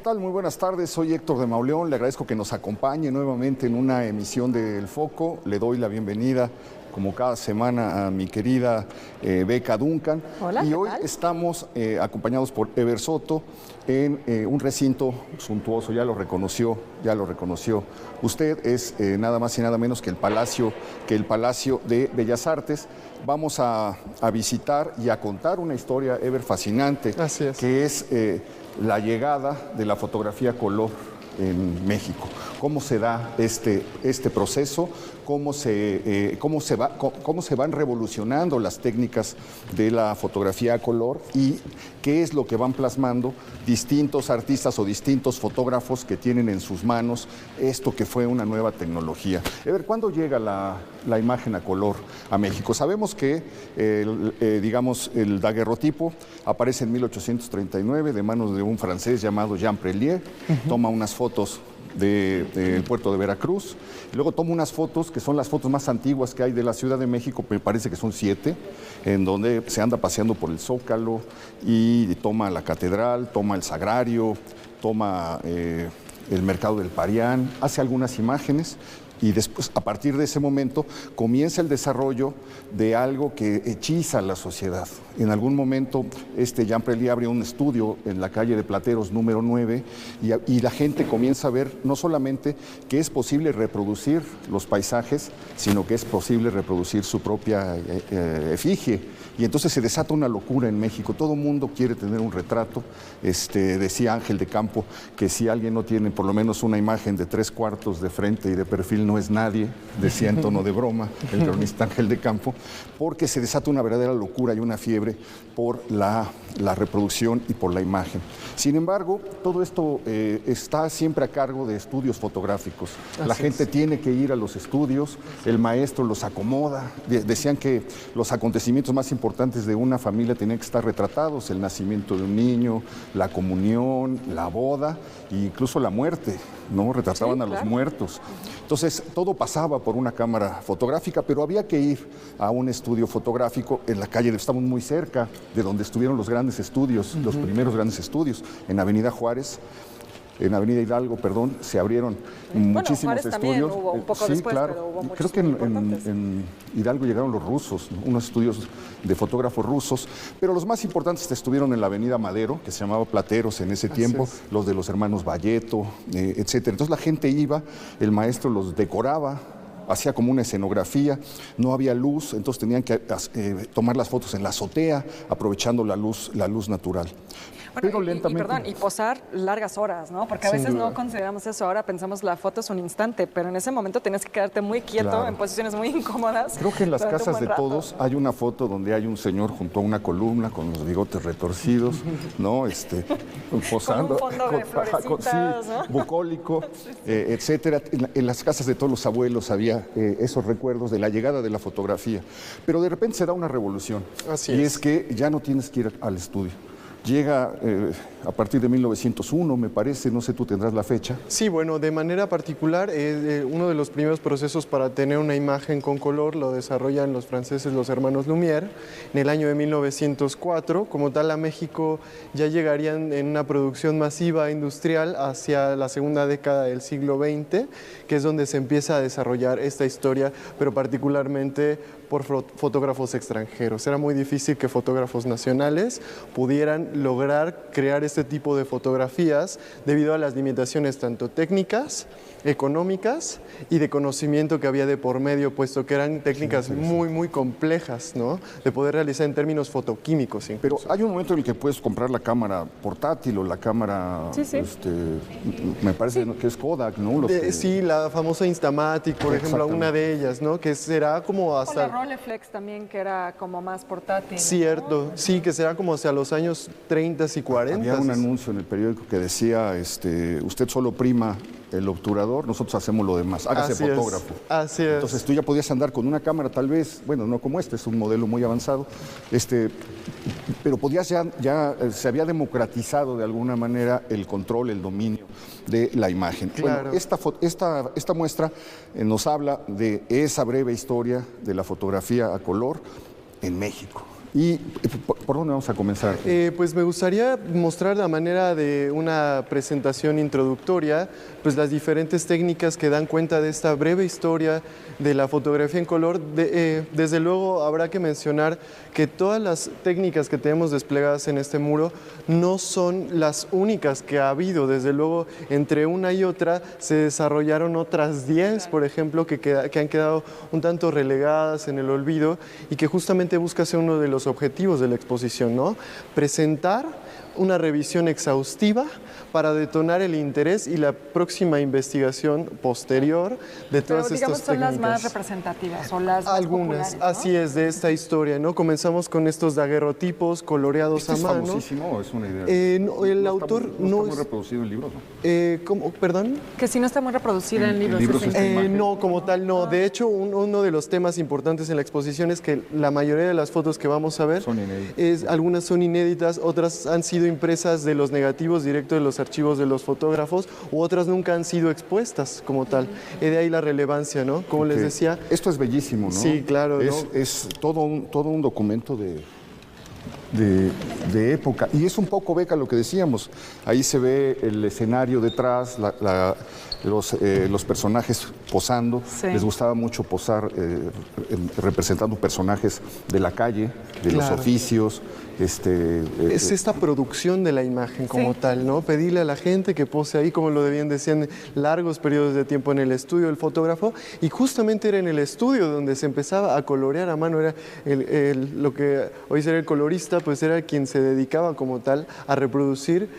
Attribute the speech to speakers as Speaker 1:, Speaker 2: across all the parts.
Speaker 1: tal? Muy buenas tardes, soy Héctor de Mauleón, le agradezco que nos acompañe nuevamente en una emisión de El Foco. Le doy la bienvenida, como cada semana, a mi querida Beca Duncan.
Speaker 2: Hola,
Speaker 1: y
Speaker 2: ¿qué
Speaker 1: hoy
Speaker 2: tal?
Speaker 1: estamos acompañados por Ever Soto en un recinto suntuoso, ya lo reconoció usted, es nada más y nada menos que el Palacio de Bellas Artes. Vamos a visitar y a contar una historia, Ever, fascinante,
Speaker 3: Así es.
Speaker 1: que es la llegada de la fotografía a color en México. ¿Cómo se da este proceso? ¿Cómo se van revolucionando las técnicas de la fotografía a color? ¿Y qué es lo que van plasmando distintos artistas o distintos fotógrafos que tienen en sus manos esto que fue una nueva tecnología? A ver, ¿cuándo llega la imagen a color a México? Sabemos que, el daguerrotipo aparece en 1839 de manos de un francés llamado Jean Prelier. Toma unas fotos del puerto de Veracruz, y luego toma unas fotos que son las fotos más antiguas que hay de la Ciudad de México, me parece que son 7, en donde se anda paseando por el Zócalo y toma la catedral, toma el Sagrario, toma el mercado del Parián, hace algunas imágenes. Y después, a partir de ese momento, comienza el desarrollo de algo que hechiza a la sociedad. En algún momento, Jean Prelier abre un estudio en la calle de Plateros número 9 y la gente comienza a ver no solamente que es posible reproducir los paisajes, sino que es posible reproducir su propia efigie. Y entonces se desata una locura en México. Todo el mundo quiere tener un retrato. Decía Ángel de Campo que si alguien no tiene por lo menos una imagen de 3/4 de frente y de perfil no es nadie, decía en tono de broma el cronista Ángel de Campo, porque se desata una verdadera locura y una fiebre por la reproducción y por la imagen. Sin embargo, todo esto está siempre a cargo de estudios fotográficos. La gente tiene que ir a los estudios, el maestro los acomoda. Decían que los acontecimientos más importantes de una familia tenían que estar retratados: el nacimiento de un niño, la comunión, la boda e incluso la muerte, ¿no? Retrataban a los muertos. Entonces, todo pasaba por una cámara fotográfica, pero había que ir a un estudio fotográfico en la calle, estamos muy cerca de donde estuvieron los grandes estudios, los primeros grandes estudios, en Avenida Juárez. En Avenida Hidalgo, perdón, se abrieron muchísimos
Speaker 2: Juárez también
Speaker 1: estudios.
Speaker 2: hubo un poco
Speaker 1: sí,
Speaker 2: después,
Speaker 1: claro.
Speaker 2: pero hubo muchos
Speaker 1: Creo que
Speaker 2: muy importantes.
Speaker 1: en Hidalgo llegaron los rusos, ¿no? Unos estudios de fotógrafos rusos, pero los más importantes estuvieron en la Avenida Madero, que se llamaba Plateros en ese tiempo, los de los hermanos Valleto, etcétera. Entonces la gente iba, el maestro los decoraba, hacía como una escenografía, no había luz, entonces tenían que tomar las fotos en la azotea, aprovechando la luz natural.
Speaker 2: Bueno,
Speaker 1: Pero lentamente...
Speaker 2: y posar largas horas, ¿no? Porque a veces no consideramos eso. Ahora pensamos la foto es un instante, pero en ese momento tienes que quedarte muy quieto, en posiciones muy incómodas.
Speaker 1: Creo que en las
Speaker 2: durante un
Speaker 1: casas de
Speaker 2: buen rato.
Speaker 1: todos hay una foto donde hay un señor junto a una columna con los bigotes retorcidos, ¿no? Posando.
Speaker 2: Con un fondo de florecitas, ¿no?
Speaker 1: Bucólico, etcétera. En las casas de todos los abuelos había esos recuerdos de la llegada de la fotografía. Pero de repente se da una revolución.
Speaker 3: Así
Speaker 1: y
Speaker 3: es.
Speaker 1: es que ya no tienes que ir al estudio. Llega a partir de 1901, me parece, no sé, tú tendrás la fecha.
Speaker 3: Sí, bueno, de manera particular, uno de los primeros procesos para tener una imagen con color lo desarrollan los franceses, los hermanos Lumière, en el año de 1904. Como tal, a México ya llegarían en una producción masiva industrial hacia la segunda década del siglo XX, que es donde se empieza a desarrollar esta historia, pero particularmente por fotógrafos extranjeros. Era muy difícil que fotógrafos nacionales pudieran lograr crear este tipo de fotografías debido a las limitaciones tanto técnicas, económicas y de conocimiento que había de por medio, puesto que eran técnicas muy, muy complejas, ¿no? De poder realizar en términos fotoquímicos incluso.
Speaker 1: Pero hay un momento en el que puedes comprar la cámara portátil o la cámara, me parece que es Kodak, ¿no?
Speaker 3: Sí, la famosa Instamatic, por ejemplo, una de ellas, ¿no? Que será como hasta...
Speaker 2: O la Rolleiflex también, que era como más portátil.
Speaker 3: Cierto,
Speaker 2: ¿no?
Speaker 3: sí, que será como hacia los años 30 y 40.
Speaker 1: Había un anuncio en el periódico que decía, usted solo prima el obturador, nosotros hacemos lo demás, hágase fotógrafo.
Speaker 3: Así es.
Speaker 1: Entonces tú ya podías andar con una cámara tal vez, bueno, no como es un modelo muy avanzado, pero podías ya se había democratizado de alguna manera el control, el dominio de la imagen.
Speaker 3: Claro.
Speaker 1: Bueno, esta muestra nos habla de esa breve historia de la fotografía a color en México. ¿Y por dónde vamos a comenzar?
Speaker 3: Pues me gustaría mostrar de manera de una presentación introductoria pues las diferentes técnicas que dan cuenta de esta breve historia de la fotografía en color. Desde luego habrá que mencionar que todas las técnicas que tenemos desplegadas en este muro no son las únicas que ha habido. Desde luego, entre una y otra se desarrollaron otras 10, por ejemplo, que han quedado un tanto relegadas en el olvido y que justamente busca ser uno de los objetivos de la exposición, ¿no? Presentar una revisión exhaustiva para detonar el interés y la próxima investigación posterior de todas estas técnicas.
Speaker 2: Son las más representativas o las más populares, ¿no?
Speaker 3: Así es, de esta historia, ¿no? Comenzamos con estos daguerrotipos coloreados a mano.
Speaker 1: ¿Es famosísimo o es una idea?
Speaker 3: El autor
Speaker 1: no está muy reproducido en libros, ¿no?
Speaker 3: ¿Cómo? ¿Perdón?
Speaker 2: Que si no está muy reproducida en libros.
Speaker 3: No, como tal, no. De hecho, uno de los temas importantes en la exposición es que la mayoría de las fotos que vamos a ver, algunas son inéditas, otras han sido impresas de los negativos directos de los archivos de los fotógrafos, u otras nunca han sido expuestas como tal. De ahí la relevancia, ¿no? Como les decía.
Speaker 1: Esto es bellísimo, ¿no?
Speaker 3: Sí, claro.
Speaker 1: Es todo un documento de época. Y es un poco, Beca, lo que decíamos. Ahí se ve el escenario detrás, los personajes posando. Sí. Les gustaba mucho posar representando personajes de la calle, de los oficios. Es
Speaker 3: esta producción de la imagen como tal, ¿no? Pedirle a la gente que pose ahí, como lo debían decir, largos periodos de tiempo en el estudio del fotógrafo, y justamente era en el estudio donde se empezaba a colorear a mano. Era lo que hoy será el colorista, pues era quien se dedicaba como tal a reproducir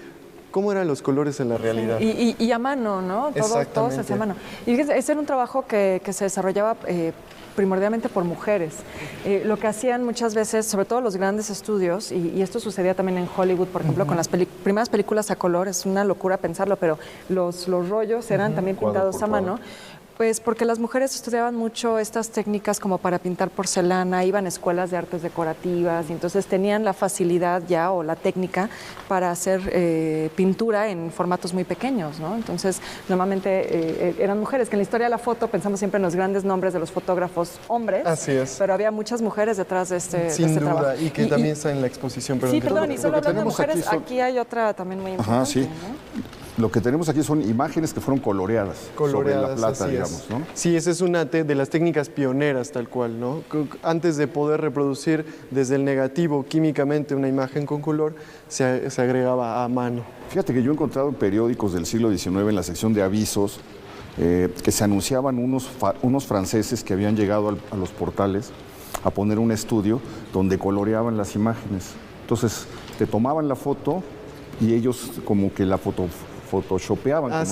Speaker 3: cómo eran los colores en la realidad.
Speaker 2: Y a mano, ¿no? Todo se hacía a mano. Y ese era un trabajo que se desarrollaba primordialmente por mujeres. Lo que hacían muchas veces, sobre todo los grandes estudios, y esto sucedía también en Hollywood, por ejemplo, con las primeras películas a color, es una locura pensarlo, pero los rollos eran también pintados a mano. Pues porque las mujeres estudiaban mucho estas técnicas como para pintar porcelana, iban a escuelas de artes decorativas y entonces tenían la facilidad ya o la técnica para hacer pintura en formatos muy pequeños, ¿no? Entonces normalmente eran mujeres, que en la historia de la foto pensamos siempre en los grandes nombres de los fotógrafos hombres.
Speaker 3: Así es.
Speaker 2: Pero había muchas mujeres detrás de este trabajo.
Speaker 3: Sin duda, y que también está en la exposición.
Speaker 2: Sí, perdón, y solo hablando de mujeres, aquí hay otra también muy importante.
Speaker 1: Ajá, sí. ¿No? Lo que tenemos aquí son imágenes que fueron coloreadas sobre la plata, digamos, ¿no?
Speaker 3: Sí, esa es una de las técnicas pioneras tal cual, ¿no? Antes de poder reproducir desde el negativo químicamente una imagen con color, se agregaba a mano.
Speaker 1: Fíjate que yo he encontrado en periódicos del siglo XIX, en la sección de avisos, que se anunciaban unos franceses que habían llegado a los portales a poner un estudio donde coloreaban las imágenes. Entonces, te tomaban la foto y ellos como que la photoshopeaban,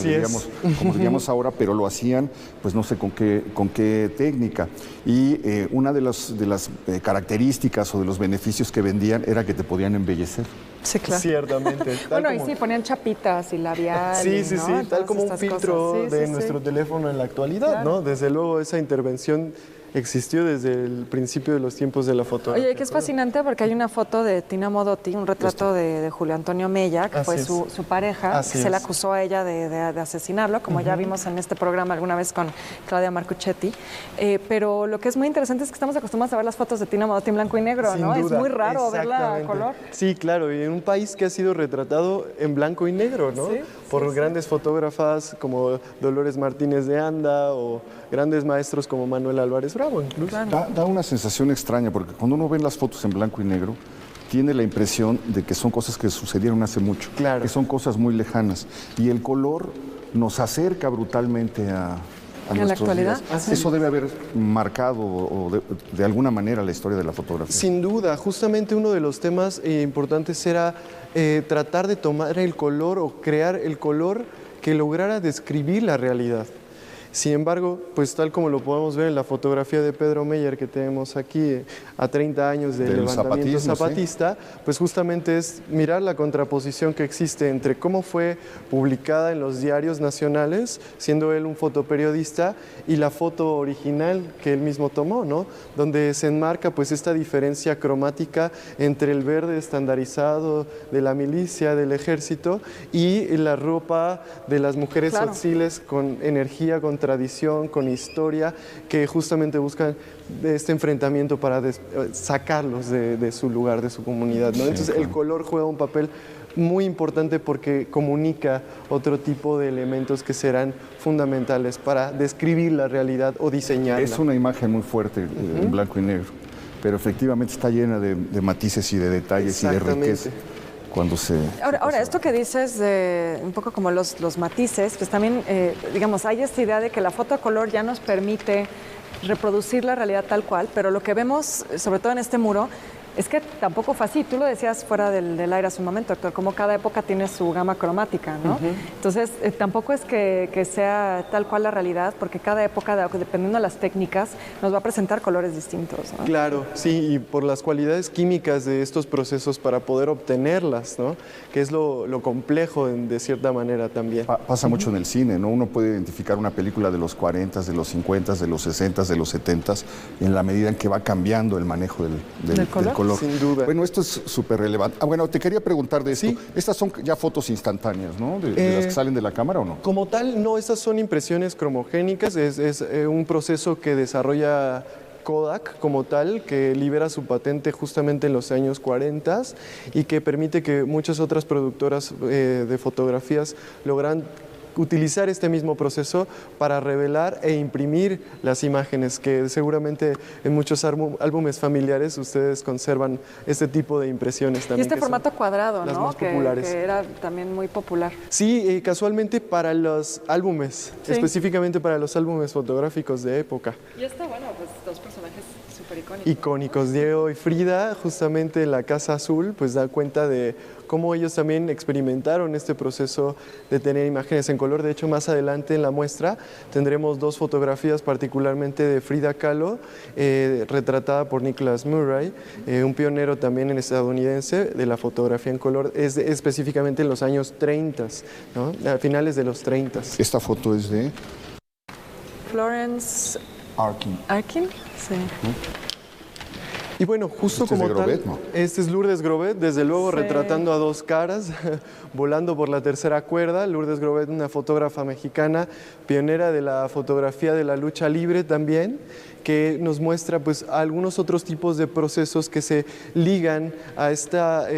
Speaker 1: como diríamos ahora, pero lo hacían, pues no sé con qué técnica. Y una de las características o de los beneficios que vendían era que te podían embellecer.
Speaker 2: Sí, claro.
Speaker 3: Ciertamente.
Speaker 2: Bueno, y sí, ponían chapitas y labiales.
Speaker 3: Sí, ¿no? Tal como un filtro de nuestro teléfono en la actualidad, claro. ¿No? Desde luego esa intervención existió desde el principio de los tiempos de la fotografía.
Speaker 2: Oye, que es fascinante porque hay una foto de Tina Modotti, un retrato de Julio Antonio Mella, que fue su pareja, que se le acusó a ella de asesinarlo, como ya vimos en este programa alguna vez con Claudia Marcuchetti. Pero lo que es muy interesante es que estamos acostumbrados a ver las fotos de Tina Modotti en blanco y negro,
Speaker 3: sin
Speaker 2: ¿no?
Speaker 3: duda,
Speaker 2: es muy raro verla a color.
Speaker 3: Sí, claro, y en un país que ha sido retratado en blanco y negro, ¿no? Por grandes fotógrafas como Dolores Martínez de Anda o grandes maestros como Manuel Álvarez Bravo, incluso.
Speaker 1: Da una sensación extraña, porque cuando uno ve las fotos en blanco y negro, tiene la impresión de que son cosas que sucedieron hace mucho, que son cosas muy lejanas. Y el color nos acerca brutalmente a nuestros
Speaker 2: la actualidad.
Speaker 1: Días. Eso debe haber marcado de alguna manera la historia de la fotografía.
Speaker 3: Sin duda, justamente uno de los temas importantes era tratar de tomar el color o crear el color que lograra describir la realidad. Sin embargo, pues tal como lo podemos ver en la fotografía de Pedro Meyer que tenemos aquí a 30 años del levantamiento zapatista, pues justamente es mirar la contraposición que existe entre cómo fue publicada en los diarios nacionales, siendo él un fotoperiodista, y la foto original que él mismo tomó, ¿no? Donde se enmarca pues esta diferencia cromática entre el verde estandarizado de la milicia, del ejército, y la ropa de las mujeres auxiles con energía, con tradición, con historia, que justamente buscan este enfrentamiento para sacarlos de su lugar, de su comunidad, ¿no? Entonces el color juega un papel muy importante porque comunica otro tipo de elementos que serán fundamentales para describir la realidad o diseñarla.
Speaker 1: Es una imagen muy fuerte, en blanco y negro, pero efectivamente está llena de matices y de detalles y de riqueza. Cuando
Speaker 2: ahora, esto que dices de un poco como los matices, pues también, digamos, hay esta idea de que la foto a color ya nos permite reproducir la realidad tal cual, pero lo que vemos, sobre todo en este muro, es que tampoco fue así. Tú lo decías fuera del aire hace un momento, Héctor, como cada época tiene su gama cromática, ¿no? Entonces, tampoco es que sea tal cual la realidad, porque cada época, dependiendo de las técnicas, nos va a presentar colores distintos, ¿no?
Speaker 3: Claro, sí, y por las cualidades químicas de estos procesos para poder obtenerlas, ¿no? Que es lo complejo de cierta manera también.
Speaker 1: Pasa mucho en el cine, ¿no? Uno puede identificar una película de los 40, de los 50, de los 60, de los 70, en la medida en que va cambiando el manejo del color.
Speaker 3: Sin duda.
Speaker 1: Bueno, esto es súper relevante. Bueno, te quería preguntar de esto. Sí. Estas son ya fotos instantáneas, ¿no? ¿De las que salen de la cámara o no?
Speaker 3: Como tal, no, estas son impresiones cromogénicas. Es un proceso que desarrolla Kodak como tal, que libera su patente justamente en los años 40 y que permite que muchas otras productoras de fotografías logran utilizar este mismo proceso para revelar e imprimir las imágenes, que seguramente en muchos álbumes familiares ustedes conservan este tipo de impresiones también.
Speaker 2: Y este formato cuadrado,
Speaker 3: las
Speaker 2: ¿no?
Speaker 3: Más populares.
Speaker 2: Que era también muy popular.
Speaker 3: Sí, casualmente para los álbumes, específicamente para los álbumes fotográficos de época.
Speaker 2: Y está bueno, pues dos personajes súper icónicos.
Speaker 3: Icónicos, Diego y Frida, justamente en la Casa Azul, pues da cuenta de cómo ellos también experimentaron este proceso de tener imágenes en color. De hecho, más adelante en la muestra tendremos dos fotografías, particularmente de Frida Kahlo, retratada por Nicholas Murray, un pionero también estadounidense de la fotografía en color, específicamente en los años 30, ¿no? A finales de los 30.
Speaker 1: Esta foto es de
Speaker 2: Florence
Speaker 1: Arkin.
Speaker 2: ¿Arkin? Sí.
Speaker 3: Y bueno, justo como tal, este es Lourdes Grobet, desde luego retratando a dos caras, volando por la tercera cuerda. Lourdes Grobet, una fotógrafa mexicana, pionera de la fotografía de la lucha libre también, que nos muestra pues algunos otros tipos de procesos que se ligan a esta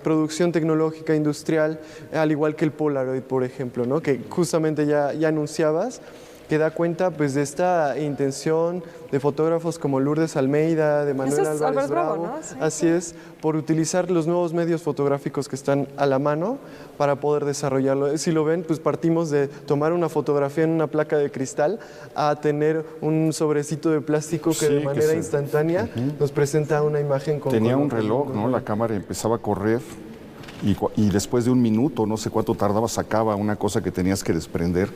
Speaker 3: producción tecnológica industrial, al igual que el Polaroid, por ejemplo, ¿no? Que justamente ya anunciabas, que da cuenta pues de esta intención de fotógrafos como Lourdes Almeida, de Manuel Álvarez Bravo,
Speaker 2: ¿no? Sí,
Speaker 3: así es, por utilizar los nuevos medios fotográficos que están a la mano para poder desarrollarlo. Si lo ven, pues partimos de tomar una fotografía en una placa de cristal a tener un sobrecito de plástico que de manera instantánea nos presenta una imagen con
Speaker 1: Tenía un reloj, ¿no? La cámara empezaba a correr y después de un minuto, no sé cuánto tardaba, sacaba una cosa que tenías que desprender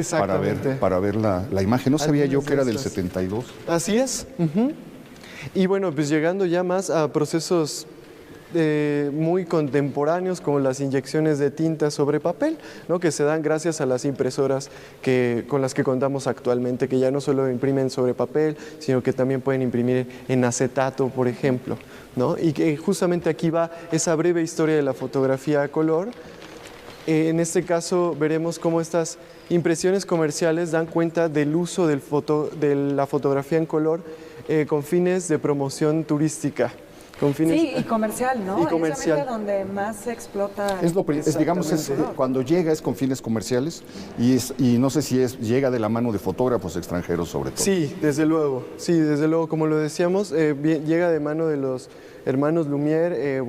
Speaker 1: para ver la imagen. No sabía yo que era del 72.
Speaker 3: Así es. Y bueno, pues llegando ya más a procesos muy contemporáneos como las inyecciones de tinta sobre papel, ¿no? Que se dan gracias a las impresoras con las que contamos actualmente, que ya no solo imprimen sobre papel, sino que también pueden imprimir en acetato, por ejemplo, ¿no? Y que justamente aquí va esa breve historia de la fotografía a color. En este caso veremos cómo estas impresiones comerciales dan cuenta del uso de la fotografía en color con fines de promoción turística.
Speaker 2: Sí, y comercial, ¿no?
Speaker 3: Y comercial.
Speaker 2: Es donde más se explota.
Speaker 1: Digamos, cuando llega es con fines comerciales y no sé si llega de la mano de fotógrafos extranjeros sobre todo.
Speaker 3: Sí, desde luego, como lo decíamos, llega de mano de los hermanos Lumière,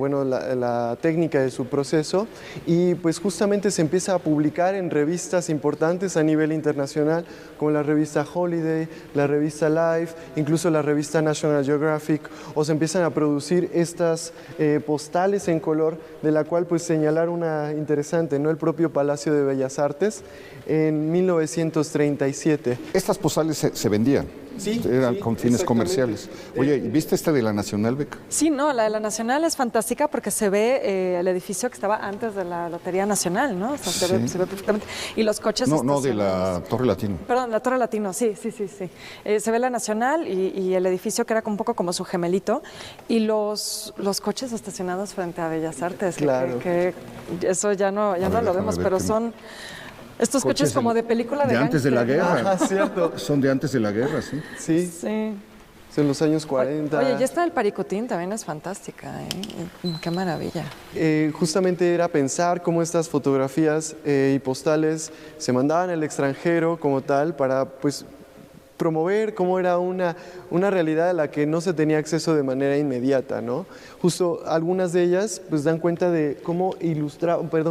Speaker 3: la técnica de su proceso, y pues justamente se empieza a publicar en revistas importantes a nivel internacional, como la revista Holiday, la revista Life, incluso la revista National Geographic, o se empiezan a producir estas postales en color, de la cual pues señalar una interesante, ¿no? El propio Palacio de Bellas Artes en 1937.
Speaker 1: Estas postales se vendían.
Speaker 3: Sí,
Speaker 1: eran con fines comerciales. Oye, ¿viste esta de la Nacional, Beca?
Speaker 2: Sí, no, la de la Nacional es fantástica porque se ve el edificio que estaba antes de la Lotería Nacional, ¿no? O sea, se ve perfectamente. Y los coches
Speaker 1: No, de la Torre Latino.
Speaker 2: Perdón, la Torre Latino, sí. Se ve la Nacional y el edificio que era un poco como su gemelito y los coches estacionados frente a Bellas Artes.
Speaker 3: Claro.
Speaker 2: Que eso ya no lo vemos, pero son Estos coches como de película de
Speaker 1: antes de la guerra.
Speaker 3: Ajá, cierto.
Speaker 1: Son de antes de la guerra, sí.
Speaker 3: Sí.
Speaker 2: Sí.
Speaker 3: En los años 40.
Speaker 2: Oye, ya está el Paricutín, también es fantástica, ¿eh? Qué maravilla.
Speaker 3: Justamente era pensar cómo estas fotografías y postales se mandaban al extranjero como tal para, pues, promover cómo era una realidad a la que no se tenía acceso de manera inmediata, ¿no? Justo algunas de ellas pues dan cuenta de cómo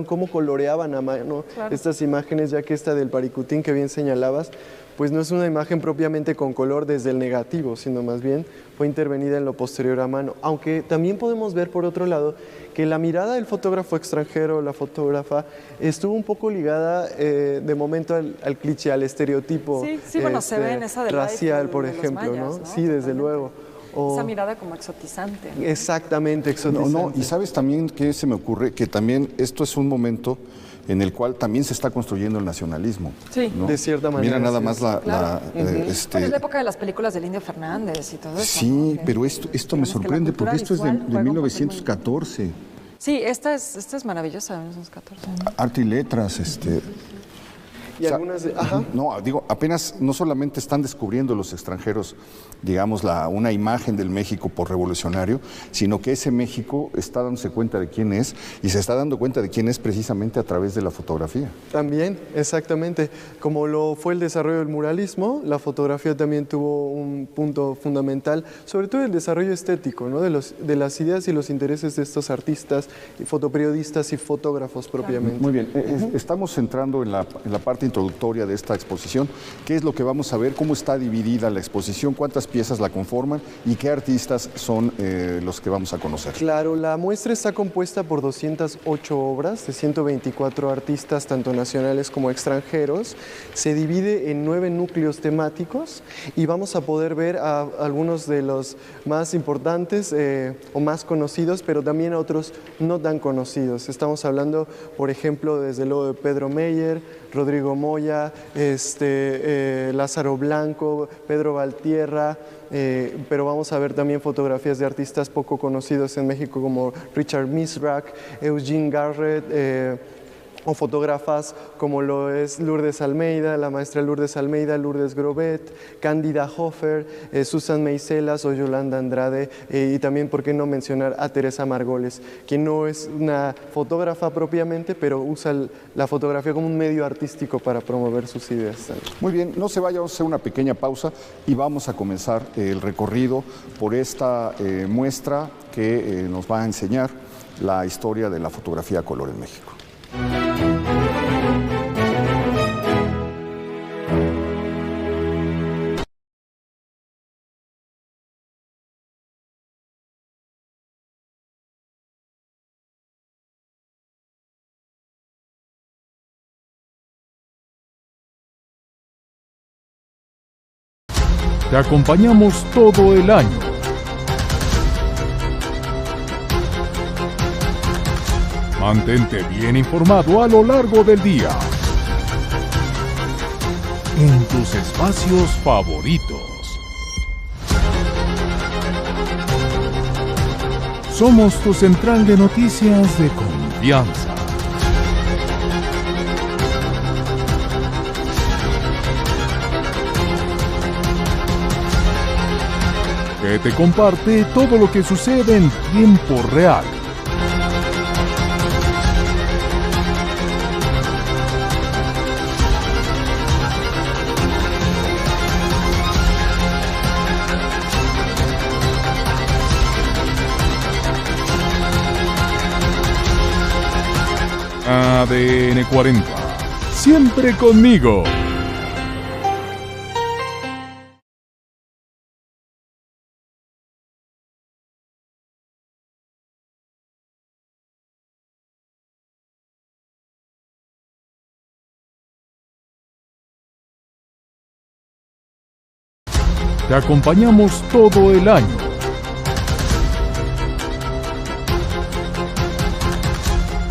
Speaker 3: cómo coloreaban a mano estas imágenes, ya que esta del Paricutín que bien señalabas, pues no es una imagen propiamente con color desde el negativo, sino más bien fue intervenida en lo posterior a mano. Aunque también podemos ver, por otro lado, que la mirada del fotógrafo extranjero, la fotógrafa, estuvo un poco ligada de momento al cliché, al estereotipo
Speaker 2: sí, bueno, se ve en esa de
Speaker 3: racial, por ejemplo,
Speaker 2: mayas, ¿no?
Speaker 3: Sí, desde luego.
Speaker 2: Esa mirada como exotizante.
Speaker 3: Exactamente, exotizante.
Speaker 1: Y sabes también que se me ocurre que también esto es un momento en el cual también se está construyendo el nacionalismo.
Speaker 2: Sí.
Speaker 1: ¿no?
Speaker 3: De cierta manera.
Speaker 1: Mira nada más
Speaker 2: Es la época de las películas del Indio Fernández y todo eso.
Speaker 1: Sí,
Speaker 2: ¿no?
Speaker 1: pero esto me sorprende porque esto es de 1914.
Speaker 2: Sí, esta es maravillosa, de 1914.
Speaker 1: Arte y letras,
Speaker 3: Y algunas
Speaker 1: No, digo, apenas no solamente están descubriendo los extranjeros, digamos, una imagen del México por revolucionario, sino que ese México está dándose cuenta de quién es y se está dando cuenta de quién es precisamente a través de la fotografía.
Speaker 3: También, exactamente. Como lo fue el desarrollo del muralismo, la fotografía también tuvo un punto fundamental, sobre todo el desarrollo estético, ¿no? de las ideas y los intereses de estos artistas, fotoperiodistas y fotógrafos propiamente.
Speaker 1: Muy bien, estamos entrando en la parte introductoria de esta exposición. ¿Qué es lo que vamos a ver? ¿Cómo está dividida la exposición? ¿Cuántas piezas la conforman? ¿Y qué artistas son los que vamos a conocer?
Speaker 3: Claro, la muestra está compuesta por 208 obras de 124 artistas, tanto nacionales como extranjeros. Se divide en 9 núcleos temáticos y vamos a poder ver a algunos de los más importantes o más conocidos, pero también a otros no tan conocidos. Estamos hablando, por ejemplo, desde luego de Pedro Meyer, Rodrigo Moya, Lázaro Blanco, Pedro Valtierra, pero vamos a ver también fotografías de artistas poco conocidos en México como Richard Misrach, Eugene Garrett, o fotógrafas como lo es Lourdes Almeida, la maestra Lourdes Almeida, Lourdes Grobet, Cándida Hofer, Susan Meiselas o Yolanda Andrade, y también, ¿por qué no mencionar a Teresa Margoles, quien no es una fotógrafa propiamente, pero usa la fotografía como un medio artístico para promover sus ideas.
Speaker 1: Muy bien, no se vaya, vamos a hacer una pequeña pausa y vamos a comenzar el recorrido por esta muestra que nos va a enseñar la historia de la fotografía a color en México.
Speaker 4: Te acompañamos todo el año. Mantente bien informado a lo largo del día. En tus espacios favoritos. Somos tu central de noticias de confianza. Que te comparte todo lo que sucede en tiempo real. ADN 40. Siempre conmigo. Te acompañamos todo el año.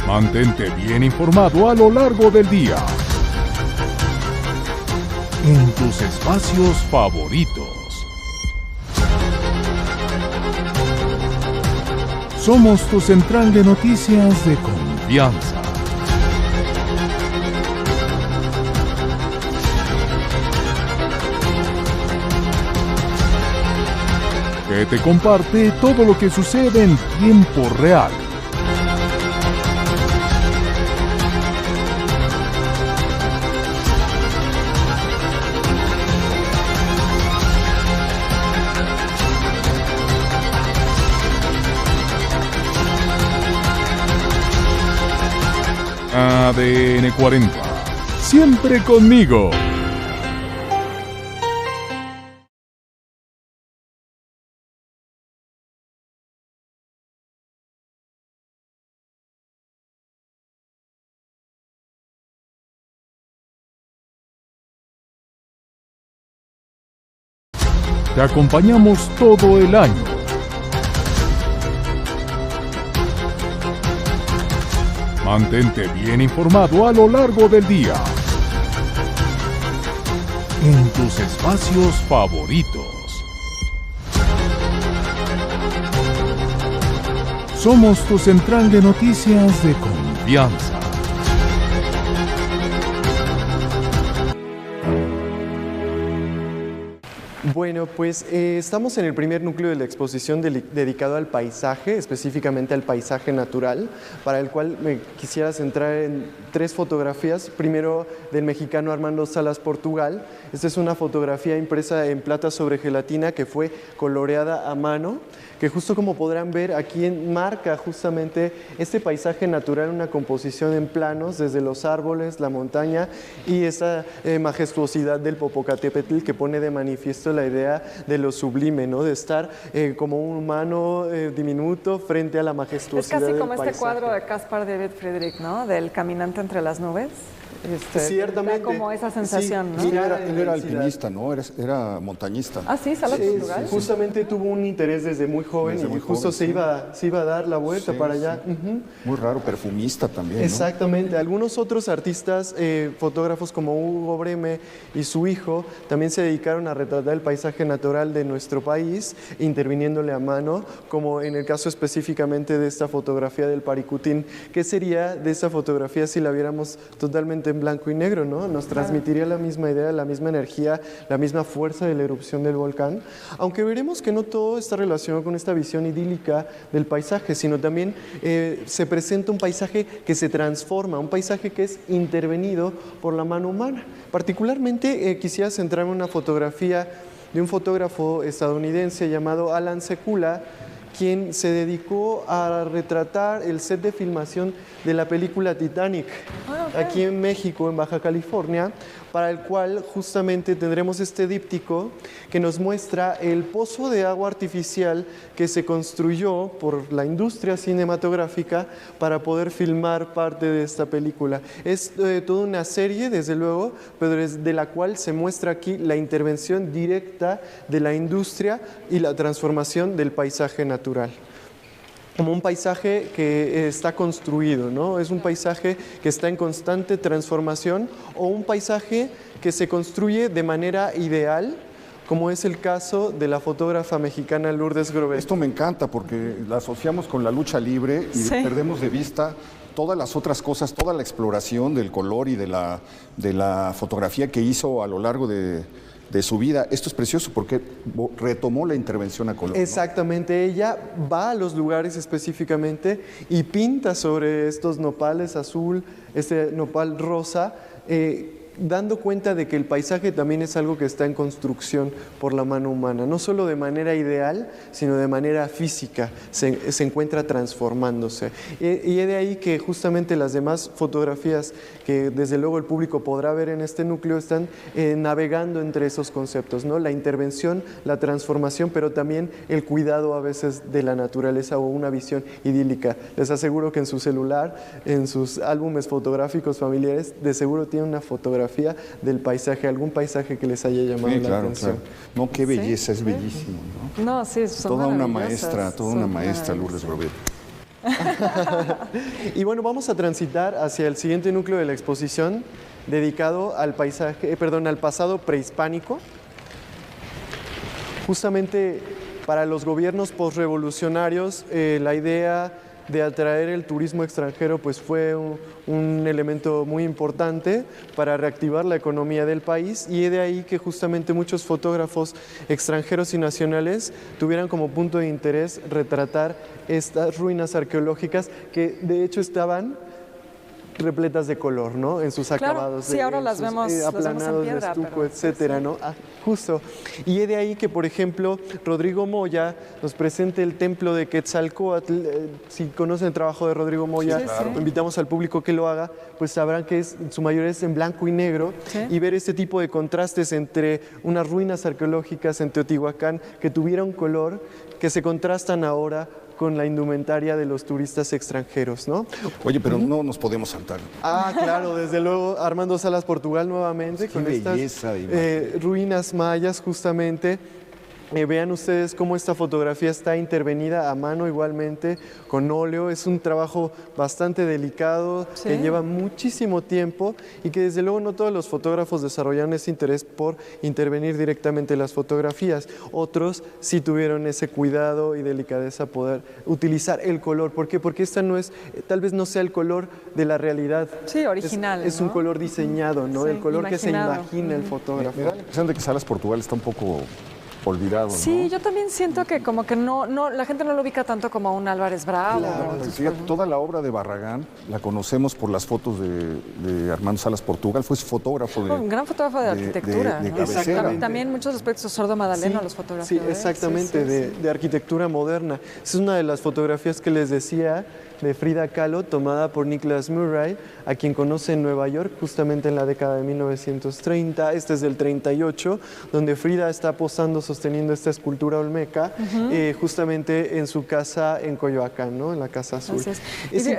Speaker 4: Mantente bien informado a lo largo del día. En tus espacios favoritos. Somos tu central de noticias de confianza. que te comparte todo lo que sucede en tiempo real. ADN 40. Siempre conmigo. Te acompañamos todo el año. Mantente bien informado a lo largo del día. En tus espacios favoritos. Somos tu central de noticias de confianza.
Speaker 3: Bueno, pues estamos en el primer núcleo de la exposición dedicado al paisaje, específicamente al paisaje natural, para el cual me quisiera centrar en 3 fotografías. Primero, del mexicano Armando Salas Portugal. Esta es una fotografía impresa en plata sobre gelatina que fue coloreada a mano, que justo como podrán ver aquí enmarca justamente este paisaje natural, una composición en planos desde los árboles, la montaña y esa majestuosidad del Popocatépetl que pone de manifiesto la idea de lo sublime, ¿no? De estar como un humano diminuto frente a la majestuosidad del paisaje.
Speaker 2: Es casi como este cuadro de Caspar David Friedrich, ¿no? Del caminante entre las nubes.
Speaker 3: Ciertamente.
Speaker 2: Da como esa sensación,
Speaker 3: sí,
Speaker 2: ¿no?
Speaker 1: Él era alpinista, ¿no? Era montañista.
Speaker 2: Ah, sí, Salas Portugal.
Speaker 3: Justamente tuvo un interés desde muy joven y justo se iba a dar la vuelta para allá.
Speaker 1: Sí. Muy raro, perfumista también, ¿no?
Speaker 3: Exactamente. Algunos otros artistas, fotógrafos como Hugo Breme y su hijo, también se dedicaron a retratar el paisaje natural de nuestro país, interviniéndole a mano, como en el caso específicamente de esta fotografía del Paricutín. ¿Qué sería de esta fotografía si la viéramos totalmente en blanco y negro, ¿no? Nos transmitiría la misma idea, la misma energía, la misma fuerza de la erupción del volcán, aunque veremos que no todo está relacionado con esta visión idílica del paisaje, sino también se presenta un paisaje que se transforma, un paisaje que es intervenido por la mano humana. Particularmente quisiera centrarme en una fotografía de un fotógrafo estadounidense llamado Alan Sekula, quien se dedicó a retratar el set de filmación de la película Titanic, aquí en México, en Baja California, para el cual justamente tendremos este díptico que nos muestra el pozo de agua artificial que se construyó por la industria cinematográfica para poder filmar parte de esta película. Es toda una serie, desde luego, pero de la cual se muestra aquí la intervención directa de la industria y la transformación del paisaje natural. Como un paisaje que está construido, ¿no? Es un paisaje que está en constante transformación o un paisaje que se construye de manera ideal, como es el caso de la fotógrafa mexicana Lourdes Grobet.
Speaker 1: Esto me encanta porque la asociamos con la lucha libre y perdemos de vista todas las otras cosas, toda la exploración del color y de la fotografía que hizo a lo largo de su vida. Esto es precioso porque retomó la intervención a color, ¿no?
Speaker 3: Exactamente, ella va a los lugares específicamente y pinta sobre estos nopales azul, este nopal rosa, dando cuenta de que el paisaje también es algo que está en construcción por la mano humana, no solo de manera ideal, sino de manera física, se encuentra transformándose. Y es de ahí que justamente las demás fotografías que desde luego el público podrá ver en este núcleo están navegando entre esos conceptos, ¿no? La intervención, la transformación, pero también el cuidado a veces de la naturaleza o una visión idílica. Les aseguro que en su celular, en sus álbumes fotográficos familiares, de seguro tienen una fotografía del paisaje, algún paisaje que les haya llamado la atención.
Speaker 1: Claro. No, qué belleza, es bellísimo, ¿no?
Speaker 2: No, sí, son
Speaker 1: toda una maestra, Lourdes Grobet.
Speaker 3: Y bueno, vamos a transitar hacia el siguiente núcleo de la exposición, dedicado al al pasado prehispánico. Justamente para los gobiernos postrevolucionarios, la idea de atraer el turismo extranjero, pues fue un elemento muy importante para reactivar la economía del país, y es de ahí que justamente muchos fotógrafos extranjeros y nacionales tuvieran como punto de interés retratar estas ruinas arqueológicas que de hecho estaban repletas de color, ¿no? En sus acabados.
Speaker 2: Sí, ahora las vemos
Speaker 3: aplanados
Speaker 2: en piedra,
Speaker 3: de estuco,
Speaker 2: pero,
Speaker 3: etcétera, ¿no? Justo. Y es de ahí que, por ejemplo, Rodrigo Moya nos presente el templo de Quetzalcóatl. Si conocen el trabajo de Rodrigo Moya, invitamos al público que lo haga, pues sabrán que en su mayoría es en blanco y negro, y ver este tipo de contrastes entre unas ruinas arqueológicas en Teotihuacán que tuvieron color, que se contrastan ahora con la indumentaria de los turistas extranjeros, ¿no?
Speaker 1: Oye, pero no nos podemos saltar.
Speaker 3: Claro, desde luego, Armando Salas Portugal nuevamente, con estas ruinas mayas justamente. Vean ustedes cómo esta fotografía está intervenida a mano igualmente, con óleo. Es un trabajo bastante delicado, que lleva muchísimo tiempo, y que desde luego no todos los fotógrafos desarrollaron ese interés por intervenir directamente en las fotografías. Otros sí tuvieron ese cuidado y delicadeza poder utilizar el color. ¿Por qué? Porque esta no es, tal vez no sea el color de la realidad.
Speaker 2: Sí, original.
Speaker 3: Es un color diseñado, ¿no? El color que se imagina el fotógrafo.
Speaker 1: Me da la impresión de que Salas Portugal está un poco olvidado,
Speaker 2: sí,
Speaker 1: ¿no?
Speaker 2: yo también siento que como que no, la gente no lo ubica tanto como un Álvarez Bravo.
Speaker 1: Claro, toda la obra de Barragán la conocemos por las fotos de Armando Salas Portugal. Fue fotógrafo
Speaker 2: un gran fotógrafo de arquitectura.
Speaker 1: De cabecera.
Speaker 2: También muchos aspectos Sordo Madaleno los fotografió.
Speaker 3: Sí, exactamente, de arquitectura moderna. Es una de las fotografías que les decía, de Frida Kahlo, tomada por Nicholas Murray, a quien conoce en Nueva York, justamente en la década de 1930. Este es del 38, donde Frida está posando, sosteniendo esta escultura olmeca, justamente en su casa en Coyoacán, ¿no? En la Casa Azul.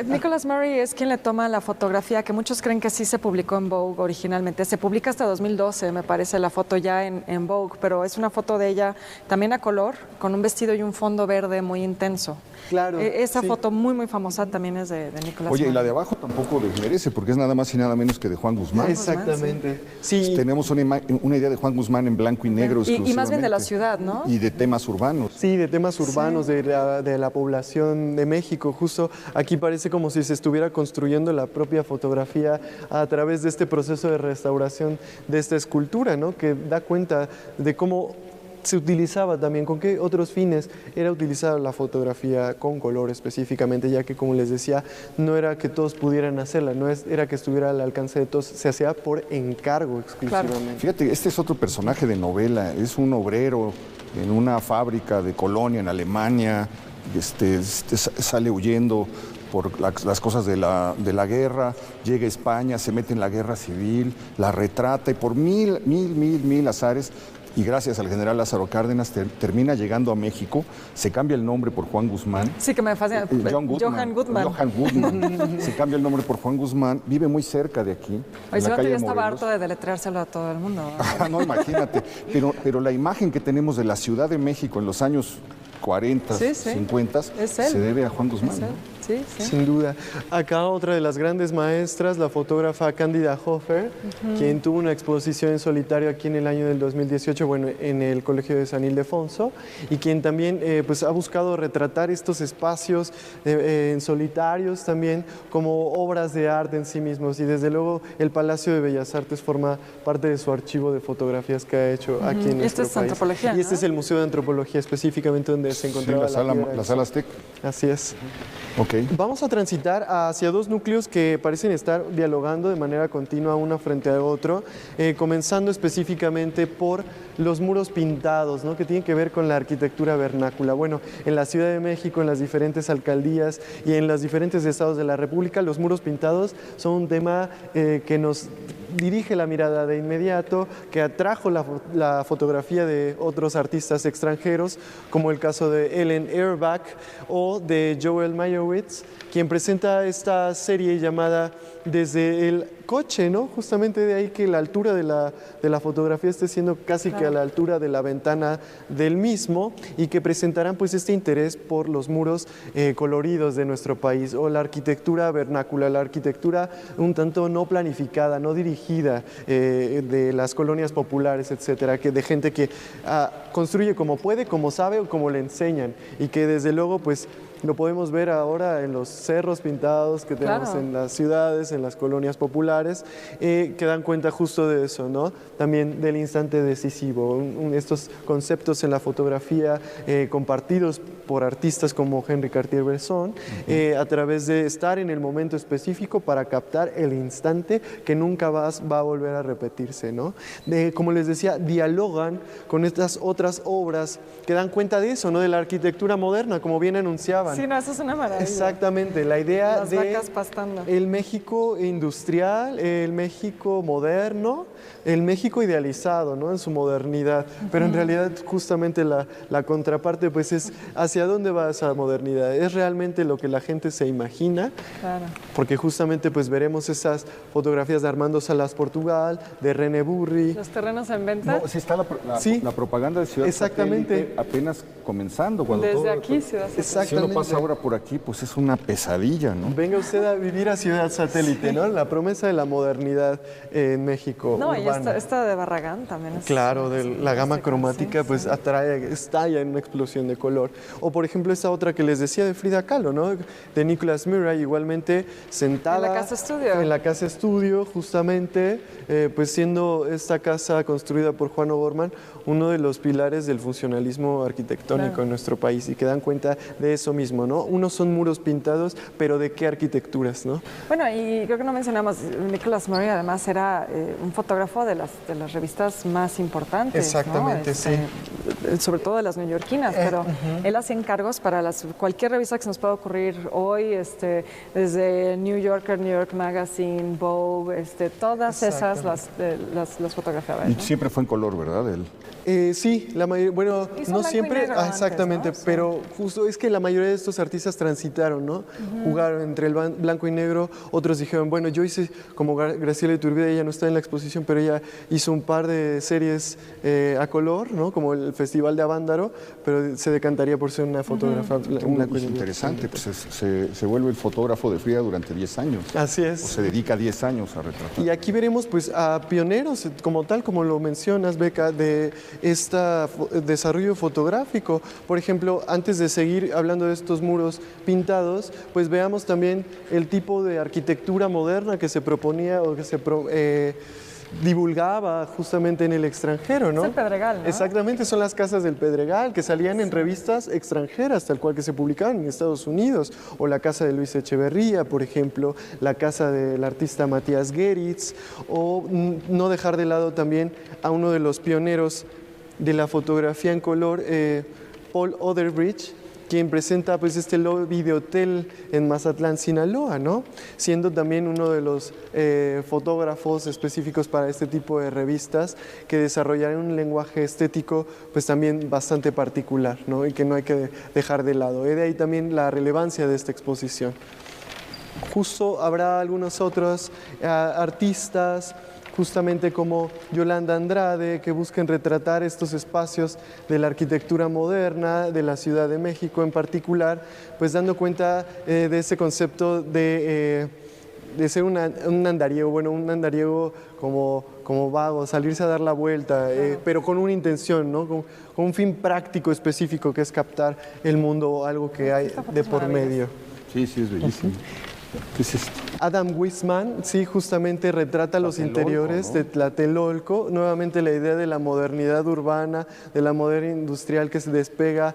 Speaker 2: Nicholas Murray es quien le toma la fotografía, que muchos creen que sí se publicó en Vogue originalmente. Se publica hasta 2012, me parece, la foto ya en Vogue, pero es una foto de ella también a color, con un vestido y un fondo verde muy intenso.
Speaker 3: Claro.
Speaker 2: Esa foto muy, muy famosa también es de Nicholas
Speaker 1: Oye,
Speaker 2: Murray.
Speaker 1: Y la de abajo tampoco desmerece, porque es nada más y nada menos que de Juan Guzmán.
Speaker 3: Exactamente. Sí.
Speaker 1: Tenemos una idea de Juan Guzmán en blanco y negro exclusivamente.
Speaker 2: Y más bien de la ciudad, ¿no?
Speaker 1: Y de temas urbanos.
Speaker 3: Sí, de temas urbanos, de la población de México. Justo aquí parece como si se estuviera construyendo la propia fotografía a través de este proceso de restauración de esta escultura, ¿no? Que da cuenta de cómo se utilizaba también, con qué otros fines era utilizada la fotografía con color específicamente, ya que, como les decía, no era que todos pudieran hacerla, no era que estuviera al alcance de todos, se hacía por encargo exclusivamente.
Speaker 1: Claro. Fíjate, este es otro personaje de novela, es un obrero en una fábrica de Colonia, en Alemania, sale huyendo por las cosas de la guerra, llega a España, se mete en la guerra civil, la retrata, y por mil azares, y gracias al general Lázaro Cárdenas termina llegando a México, se cambia el nombre por Juan Guzmán.
Speaker 2: Sí, que me fascina. Johann Gutmann.
Speaker 1: Se cambia el nombre por Juan Guzmán, vive muy cerca de aquí.
Speaker 2: Oye, yo ya estaba harto de deletreárselo a todo el mundo.
Speaker 1: No, imagínate. Pero la imagen que tenemos de la Ciudad de México en los años 40, 50, se debe a Juan Guzmán.
Speaker 2: Sí.
Speaker 3: Sin duda. Acá otra de las grandes maestras, la fotógrafa Cándida Hofer, quien tuvo una exposición en solitario aquí en el año del 2018, bueno, en el Colegio de San Ildefonso, y quien también pues ha buscado retratar estos espacios en solitarios también como obras de arte en sí mismos, y desde luego el Palacio de Bellas Artes forma parte de su archivo de fotografías que ha hecho aquí en nuestro país.
Speaker 2: Es antropología,
Speaker 3: y este es el Museo de Antropología específicamente donde se encontraba
Speaker 1: la sala Azteca.
Speaker 3: Así es.
Speaker 1: Okay.
Speaker 3: Vamos a transitar hacia dos núcleos que parecen estar dialogando de manera continua uno frente a otro, comenzando específicamente por los muros pintados, ¿no? Que tienen que ver con la arquitectura vernácula. Bueno, en la Ciudad de México, en las diferentes alcaldías y en los diferentes estados de la República, los muros pintados son un tema que nos dirige la mirada de inmediato, que atrajo la fotografía de otros artistas extranjeros, como el caso de Ellen Auerbach o de Joel Meyerowitz, quien presenta esta serie llamada Desde el coche, ¿no? Justamente de ahí que la altura de la fotografía esté siendo casi que a la altura de la ventana del mismo, y que presentarán pues este interés por los muros coloridos de nuestro país, o la arquitectura vernácula, la arquitectura un tanto no planificada, no dirigida, de las colonias populares, etcétera, que de gente que construye como puede, como sabe o como le enseñan, y que desde luego pues Lo podemos ver ahora en los cerros pintados que tenemos en las ciudades, en las colonias populares, que dan cuenta justo de eso, ¿no? También del instante decisivo. Estos conceptos en la fotografía compartidos por artistas como Henri Cartier-Bresson, a través de estar en el momento específico para captar el instante que nunca va a volver a repetirse, ¿no? Como les decía, dialogan con estas otras obras que dan cuenta de eso, ¿no? De la arquitectura moderna, como bien anunciaban.
Speaker 2: Sí, no, eso es una maravilla.
Speaker 3: Exactamente, la idea
Speaker 2: las
Speaker 3: de
Speaker 2: vacas pastando.
Speaker 3: El México industrial, el México moderno, el México idealizado, ¿no? En su modernidad, pero en realidad justamente la contraparte pues es hacia dónde va esa modernidad, es realmente lo que la gente se imagina, porque justamente pues veremos esas fotografías de Armando Salas Portugal, de René Burri.
Speaker 2: Los terrenos en venta.
Speaker 1: No, sí está la propaganda de Ciudad
Speaker 3: Satélite
Speaker 1: apenas comenzando. Cuando
Speaker 2: desde aquí Ciudad Satélite.
Speaker 1: Si uno pasa ahora por aquí, pues es una pesadilla, ¿no?
Speaker 3: Venga usted a vivir a Ciudad Satélite, ¿no? La promesa de la modernidad en México.
Speaker 2: No,
Speaker 3: urbana.
Speaker 2: y esta de Barragán también es.
Speaker 3: Claro, la gama cromática pues atrae, estalla en una explosión de color. O por ejemplo esta otra que les decía de Frida Kahlo, ¿no? De Nicholas Murray, igualmente sentada
Speaker 2: en la casa estudio.
Speaker 3: En la casa estudio, justamente, pues siendo esta casa construida por Juan O'Gorman uno de los pilares del funcionalismo arquitectónico en nuestro país, y que dan cuenta de eso mismo, ¿no? Unos son muros pintados, pero ¿de qué arquitecturas, no?
Speaker 2: Bueno, y creo que no mencionamos, Nicholas Murray además era un fotógrafo de las revistas más importantes.
Speaker 3: Exactamente,
Speaker 2: ¿no?
Speaker 3: sí.
Speaker 2: Sobre todo de las neoyorquinas, pero él hacía encargos para cualquier revista que se nos pueda ocurrir hoy, desde New Yorker, New York Magazine, Vogue, todas esas las fotografiaba.
Speaker 1: Y siempre fue en color, ¿verdad? Él.
Speaker 3: Sí, la mayoría, bueno, no siempre, exactamente,
Speaker 2: antes, ¿no?
Speaker 3: pero justo es que la mayoría de estos artistas transitaron, ¿no? Jugaron entre el blanco y negro, otros dijeron, bueno, yo hice como Graciela Iturbide, ella no está en la exposición, pero ella hizo un par de series a color, ¿no? Como el Festival de Avándaro, pero se decantaría por ser una fotógrafa blanco y negro.
Speaker 1: Interesante, pues se vuelve el fotógrafo de Frida durante 10 años.
Speaker 3: Así es.
Speaker 1: O se dedica 10 años a retratar.
Speaker 3: Y aquí veremos pues a pioneros, como tal, como lo mencionas, Beca, de este desarrollo fotográfico. Por ejemplo, antes de seguir hablando de estos muros pintados, pues veamos también el tipo de arquitectura moderna que se proponía o que se divulgaba justamente en el extranjero, ¿no?
Speaker 2: Es el Pedregal, ¿no?
Speaker 3: Exactamente, son las casas del Pedregal que salían en revistas extranjeras, tal cual que se publicaban en Estados Unidos, o la casa de Luis Echeverría, por ejemplo, la casa del artista Matías Geritz, o no dejar de lado también a uno de los pioneros de la fotografía en color, Paul Otherbridge, quien presenta pues este lobby de hotel en Mazatlán, Sinaloa, ¿no? Siendo también uno de los fotógrafos específicos para este tipo de revistas que desarrollaron un lenguaje estético pues también bastante particular, ¿no? Y que no hay que dejar de lado. De ahí también la relevancia de esta exposición. Justo habrá algunos otros artistas, justamente como Yolanda Andrade, que busquen retratar estos espacios de la arquitectura moderna, de la Ciudad de México en particular, pues dando cuenta de ese concepto de ser un andariego, bueno, un andariego como vago, salirse a dar la vuelta, pero con una intención, ¿no? Con un fin práctico específico, que es captar el mundo, algo que hay de por medio.
Speaker 1: Sí, es bellísimo. ¿Qué es esto?
Speaker 3: Adam Wisman, sí, justamente retrata los interiores, ¿no?, de Tlatelolco. Nuevamente la idea de la modernidad urbana, de la modernidad industrial que se despega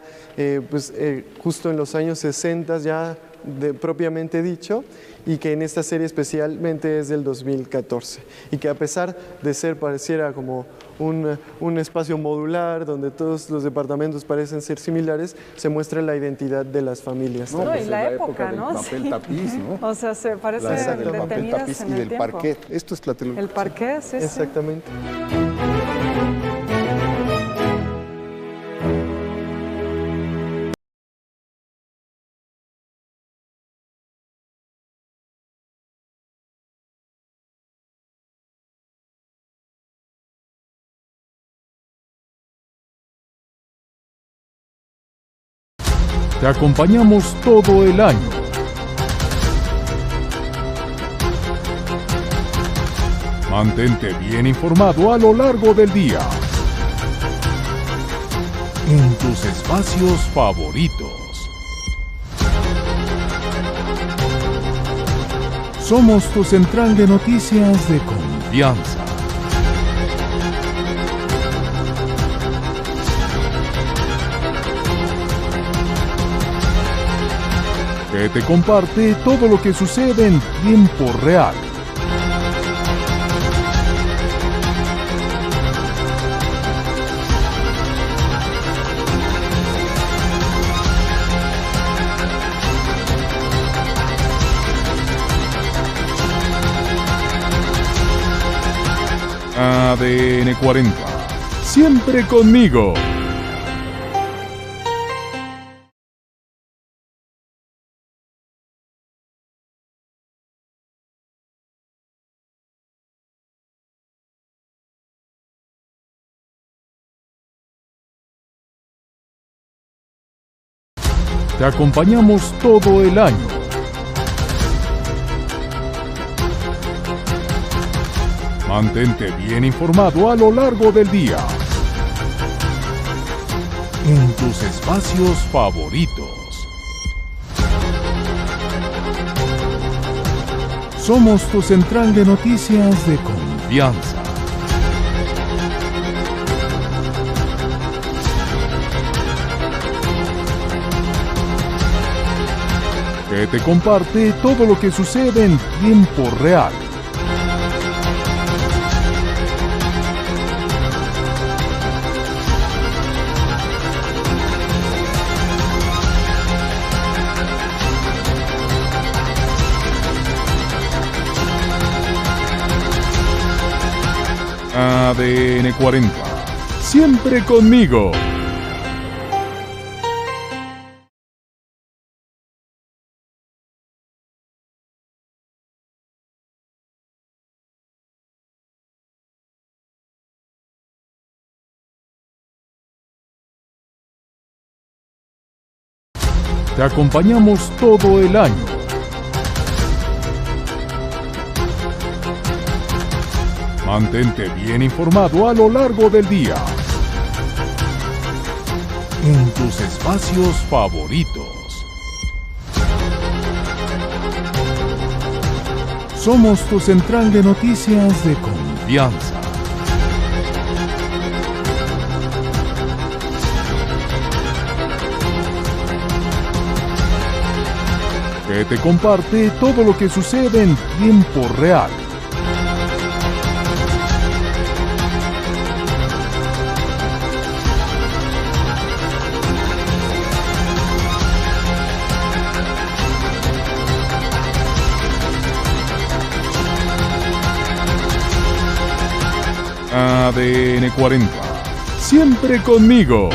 Speaker 3: justo en los años 60 ya propiamente dicho, y que en esta serie especialmente es del 2014, y que a pesar de ser, pareciera como un espacio modular donde todos los departamentos parecen ser similares, se muestra la identidad de las familias.
Speaker 2: No, y la época, ¿no?
Speaker 1: Del papel tapiz, ¿no?
Speaker 2: O sea, se parece
Speaker 1: del papel tapiz y del parquet. Esto es Tlatelolco.
Speaker 2: El parquet, sí.
Speaker 3: Exactamente.
Speaker 4: Te acompañamos todo el año. Mantente bien informado a lo largo del día. En tus espacios favoritos. Somos tu central de noticias de confianza. Que te comparte todo lo que sucede en tiempo real. ADN 40. Siempre conmigo. Te acompañamos todo el año. Mantente bien informado a lo largo del día. En tus espacios favoritos. Somos tu central de noticias de confianza. Que te comparte todo lo que sucede en tiempo real. ADN 40. Siempre conmigo. Te acompañamos todo el año. Mantente bien informado a lo largo del día. En tus espacios favoritos. Somos tu central de noticias de confianza. Que te comparte todo lo que sucede en tiempo real. ADN 40. Siempre conmigo.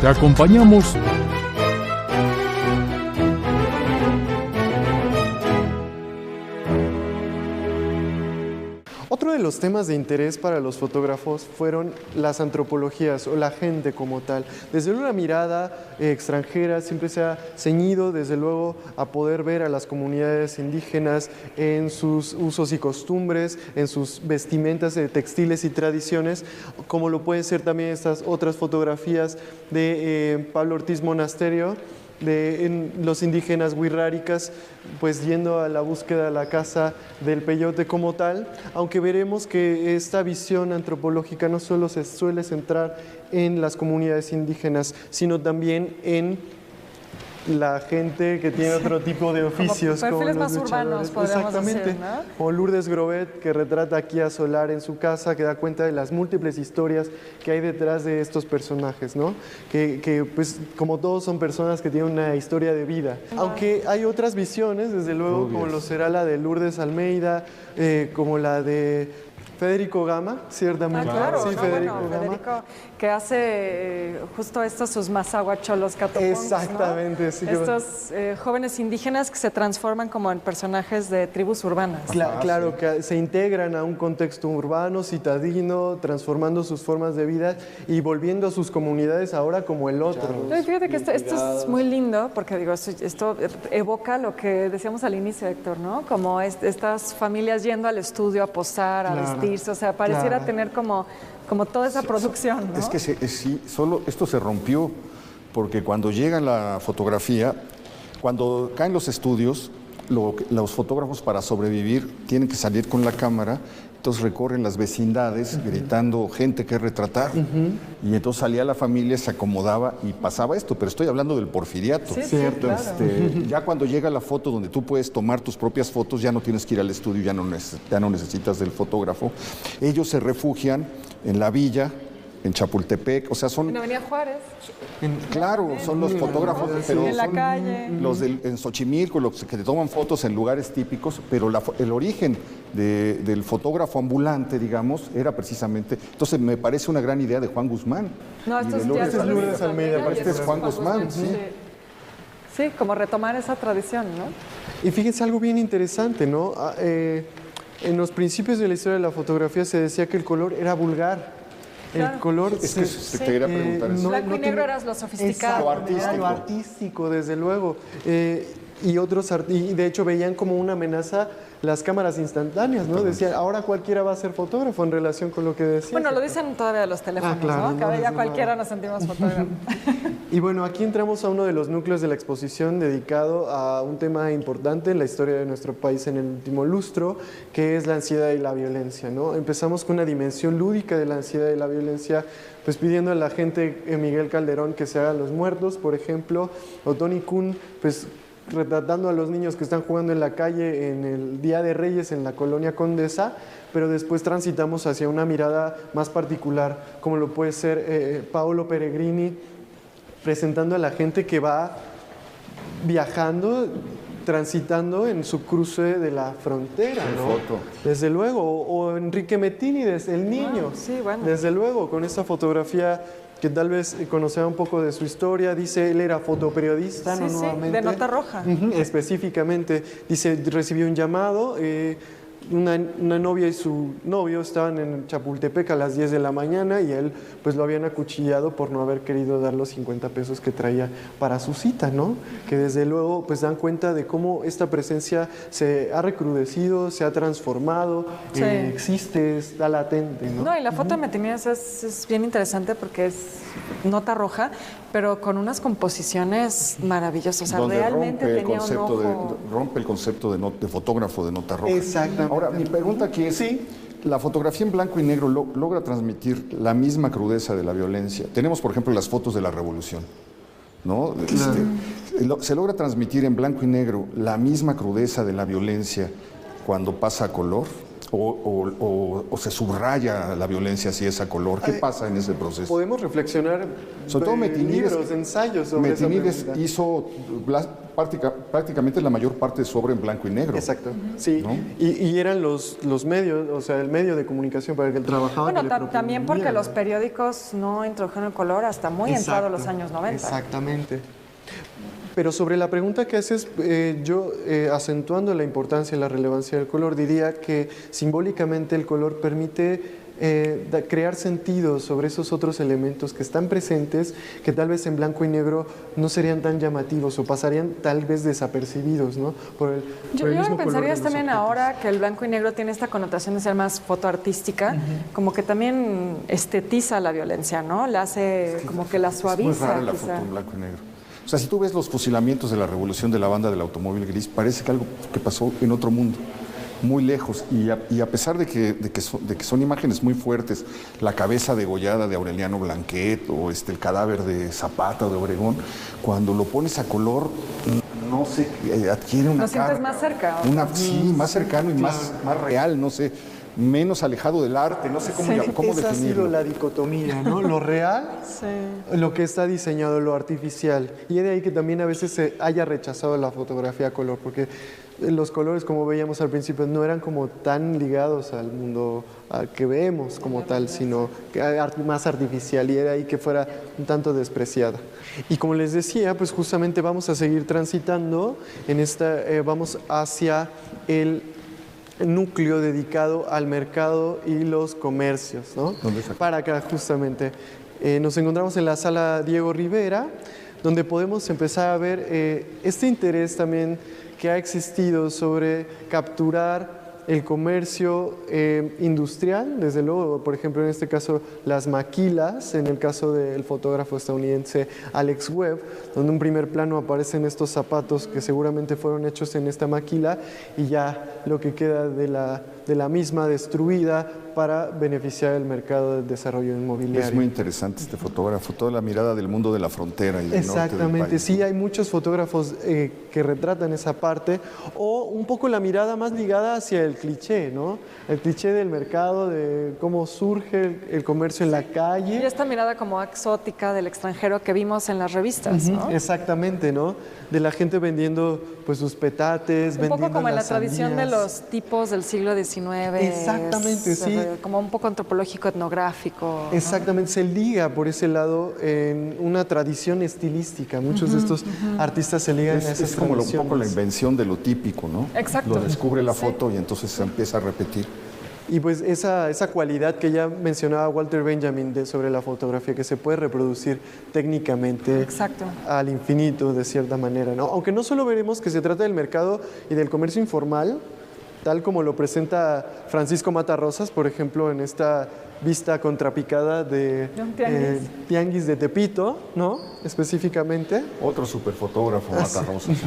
Speaker 4: Te acompañamos.
Speaker 3: Otro de los temas de interés para los fotógrafos fueron las antropologías o la gente como tal. Desde una mirada extranjera siempre se ha ceñido desde luego a poder ver a las comunidades indígenas en sus usos y costumbres, en sus vestimentas textiles y tradiciones, como lo pueden ser también estas otras fotografías de Pablo Ortiz Monasterio, de los indígenas wixárikas, pues yendo a la búsqueda de la casa del peyote como tal, aunque veremos que esta visión antropológica no solo se suele centrar en las comunidades indígenas, sino también en la gente que tiene otro tipo de oficios.
Speaker 2: Como perfiles más urbanos, podríamos
Speaker 3: Exactamente.
Speaker 2: decir, ¿no?
Speaker 3: Como Lourdes Grobet, que retrata aquí a Solar en su casa, que da cuenta de las múltiples historias que hay detrás de estos personajes, ¿no? Que pues como todos son personas que tienen una historia de vida. Aunque hay otras visiones, desde luego, como lo será la de Lourdes Almeida, como la de Federico Gama, ciertamente.
Speaker 2: Claro,
Speaker 3: sí,
Speaker 2: no,
Speaker 3: Federico
Speaker 2: bueno,
Speaker 3: Gama.
Speaker 2: Federico, que hace justo estos sus mazahuacholos catopunks,
Speaker 3: Exactamente,
Speaker 2: ¿no?
Speaker 3: sí.
Speaker 2: Estos jóvenes indígenas que se transforman como en personajes de tribus urbanas.
Speaker 3: Claro, que se integran a un contexto urbano, citadino, transformando sus formas de vida y volviendo a sus comunidades ahora como el otro.
Speaker 2: No, fíjate que esto es muy lindo, porque digo, esto evoca lo que decíamos al inicio, Héctor, ¿no? Como estas familias yendo al estudio a posar, a vestirse, o sea, pareciera tener como toda esa producción, ¿no?
Speaker 1: Es que sí, solo esto se rompió, porque cuando llega la fotografía, cuando caen los estudios, los fotógrafos para sobrevivir tienen que salir con la cámara. Entonces recorren las vecindades gritando gente que retratar. Y entonces salía la familia, se acomodaba y pasaba esto. Pero estoy hablando del porfiriato.
Speaker 2: Sí, cierto.
Speaker 1: Claro. Ya cuando llega la foto donde tú puedes tomar tus propias fotos, ya no tienes que ir al estudio, ya no necesitas del fotógrafo. Ellos se refugian en la villa, en Chapultepec, o sea, son...
Speaker 2: En Avenida Juárez.
Speaker 1: Claro, son los fotógrafos, pero
Speaker 2: en la
Speaker 1: son
Speaker 2: calle.
Speaker 1: los en Xochimilco, los que te toman fotos en lugares típicos, pero el origen del fotógrafo ambulante, digamos, era precisamente... Entonces me parece una gran idea de Juan Guzmán.
Speaker 2: No, esto es
Speaker 3: Lourdes Almeida.
Speaker 1: Este es Juan Guzmán, sí.
Speaker 2: Sí, como retomar esa tradición, ¿no?
Speaker 3: Y fíjense algo bien interesante, ¿no? En los principios de la historia de la fotografía se decía que el color era vulgar.
Speaker 2: Claro.
Speaker 3: El color...
Speaker 1: Es que te quería preguntar eso.
Speaker 2: Blanco y negro eras lo sofisticado.
Speaker 3: Exacto, lo artístico, desde luego. Y de hecho veían como una amenaza las cámaras instantáneas, ¿no? Decían, ahora cualquiera va a ser fotógrafo en relación con lo que decía.
Speaker 2: Bueno, lo dicen todavía los teléfonos,
Speaker 3: claro,
Speaker 2: ¿no? Que ahora ya cualquiera nos sentimos fotógrafos.
Speaker 3: Y bueno, aquí entramos a uno de los núcleos de la exposición dedicado a un tema importante en la historia de nuestro país en el último lustro, que es la ansiedad y la violencia, ¿no? Empezamos con una dimensión lúdica de la ansiedad y la violencia, pues pidiendo a la gente, Miguel Calderón, que se haga Los Muertos, por ejemplo, o Tony Kuhn, pues retratando a los niños que están jugando en la calle en el Día de Reyes en la colonia Condesa, pero después transitamos hacia una mirada más particular, como lo puede ser Paolo Peregrini, presentando a la gente que va viajando, transitando en su cruce de la frontera, ¿no?
Speaker 1: Foto.
Speaker 3: Desde luego, o Enrique Metínides, el niño,
Speaker 2: sí, bueno.
Speaker 3: desde luego, con esta fotografía que tal vez conocía un poco de su historia. Dice, él era fotoperiodista,
Speaker 2: Sí,
Speaker 3: ¿no?
Speaker 2: sí,
Speaker 3: Nuevamente.
Speaker 2: de Nota Roja.
Speaker 3: Específicamente, dice, recibió un llamado, una novia y su novio estaban en Chapultepec a las 10 de la mañana y él pues lo habían acuchillado por no haber querido dar los 50 pesos que traía para su cita, ¿no? Que desde luego pues dan cuenta de cómo esta presencia se ha recrudecido, se ha transformado,
Speaker 2: Sí.
Speaker 3: existe, está latente, ¿no?
Speaker 2: No, y la foto de Metínides es bien interesante porque es Nota Roja, pero con unas composiciones maravillosas. O sea,
Speaker 1: donde
Speaker 2: realmente tenía un ojo...
Speaker 1: rompe el concepto de fotógrafo de nota roja.
Speaker 3: Exactamente.
Speaker 1: Ahora, mi pregunta aquí es, ¿la fotografía en blanco y negro logra transmitir la misma crudeza de la violencia? Tenemos, por ejemplo, las fotos de la Revolución, ¿no? ¿Se logra transmitir en blanco y negro la misma crudeza de la violencia cuando pasa a color? ¿O se subraya la violencia si es a color? ¿Qué pasa en ese proceso?
Speaker 3: Podemos reflexionar
Speaker 1: Sobre todo Metínides,
Speaker 3: libros, ensayos sobre
Speaker 1: Metínides
Speaker 3: esa pregunta.
Speaker 1: hizo prácticamente la mayor parte de su obra en blanco y negro.
Speaker 3: Exacto, sí.
Speaker 1: ¿No?
Speaker 3: Y eran los medios, o sea, el medio de comunicación para el que él trabajaba.
Speaker 2: Bueno,
Speaker 3: que le proponía,
Speaker 2: también porque
Speaker 3: ¿no?
Speaker 2: los periódicos no introdujeron el color hasta muy entrados los años 90.
Speaker 3: Exactamente. Pero sobre la pregunta que haces, yo acentuando la importancia y la relevancia del color, diría que simbólicamente el color permite crear sentido sobre esos otros elementos que están presentes, que tal vez en blanco y negro no serían tan llamativos o pasarían tal vez desapercibidos, ¿no?
Speaker 2: Yo lo que pensaría es también ahora que el blanco y negro tiene esta connotación de ser más fotoartística, como que también estetiza la violencia, ¿no? La hace, como que la suaviza.
Speaker 1: Es muy rara la
Speaker 2: quizá.
Speaker 1: foto en blanco y negro. O sea, si tú ves los fusilamientos de la revolución de la banda del automóvil gris, parece que algo que pasó en otro mundo, muy lejos. Y a pesar de que son imágenes muy fuertes, la cabeza degollada de Aureliano Blanquet o el cadáver de Zapata o de Obregón, cuando lo pones a color, no sé, adquiere una
Speaker 2: ¿Lo sientes
Speaker 1: carga,
Speaker 2: más cerca?
Speaker 1: Sí, más cercano y más real, no sé. menos alejado del arte, no sé cómo, cómo
Speaker 3: esa
Speaker 1: definirlo.
Speaker 3: Ha sido la dicotomía, ¿no? Lo real, lo que está diseñado, lo artificial. Y es de ahí que también a veces se haya rechazado la fotografía a color, porque los colores, como veíamos al principio, no eran como tan ligados al mundo que vemos como tal, sino que más artificial, y era ahí que fuera un tanto despreciada. Y como les decía, pues justamente vamos a seguir transitando en esta, vamos hacia el núcleo dedicado al mercado y los comercios, ¿no? Para acá justamente. Nos encontramos en la sala Diego Rivera, donde podemos empezar a ver este interés también que ha existido sobre capturar el comercio industrial, desde luego, por ejemplo, en este caso las maquilas, en el caso del fotógrafo estadounidense Alex Webb, donde un primer plano aparecen estos zapatos que seguramente fueron hechos en esta maquila y ya lo que queda de la misma destruida para beneficiar el mercado del desarrollo inmobiliario.
Speaker 1: Es muy interesante este fotógrafo, toda la mirada del mundo de la frontera y del
Speaker 3: Exactamente,
Speaker 1: norte del país.
Speaker 3: Sí, hay muchos fotógrafos que retratan esa parte, o un poco la mirada más ligada hacia el cliché, ¿no? El cliché del mercado, de cómo surge el comercio en la calle.
Speaker 2: Y esta mirada como exótica del extranjero que vimos en las revistas, ¿no?
Speaker 3: Exactamente, ¿no? De la gente vendiendo pues sus petates,
Speaker 2: un poco como en la
Speaker 3: sandías.
Speaker 2: tradición de los tipos del siglo XIX.
Speaker 3: Exactamente, sí.
Speaker 2: Como un poco antropológico, etnográfico.
Speaker 3: Exactamente, ¿no? Se liga por ese lado en una tradición estilística. Muchos de estos artistas se ligan a esas
Speaker 1: Es como un poco la invención de lo típico, ¿no?
Speaker 2: Exacto.
Speaker 1: Lo descubre la foto y entonces se empieza a repetir.
Speaker 3: Y pues esa cualidad que ya mencionaba Walter Benjamin sobre la fotografía, que se puede reproducir técnicamente al infinito de cierta manera, ¿no? Aunque no solo veremos que se trata del mercado y del comercio informal, tal como lo presenta Francisco Matarrosas, por ejemplo, en esta vista contrapicada de tianguis de Tepito, ¿no? Específicamente.
Speaker 1: Otro superfotógrafo, Matarrosas.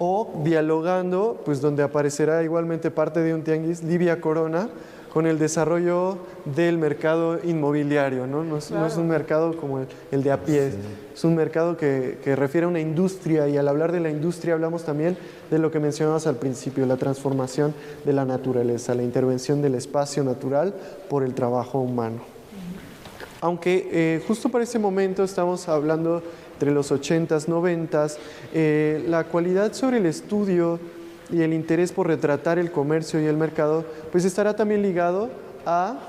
Speaker 3: O dialogando, pues donde aparecerá igualmente parte de un tianguis, Livia Corona, con el desarrollo del mercado inmobiliario, ¿no? No es un mercado como el de a pie, es un mercado que refiere a una industria, y al hablar de la industria hablamos también de lo que mencionabas al principio, la transformación de la naturaleza, la intervención del espacio natural por el trabajo humano. Aunque justo para ese momento estamos hablando entre los 80s, 90s, la cualidad sobre el estudio y el interés por retratar el comercio y el mercado, pues estará también ligado a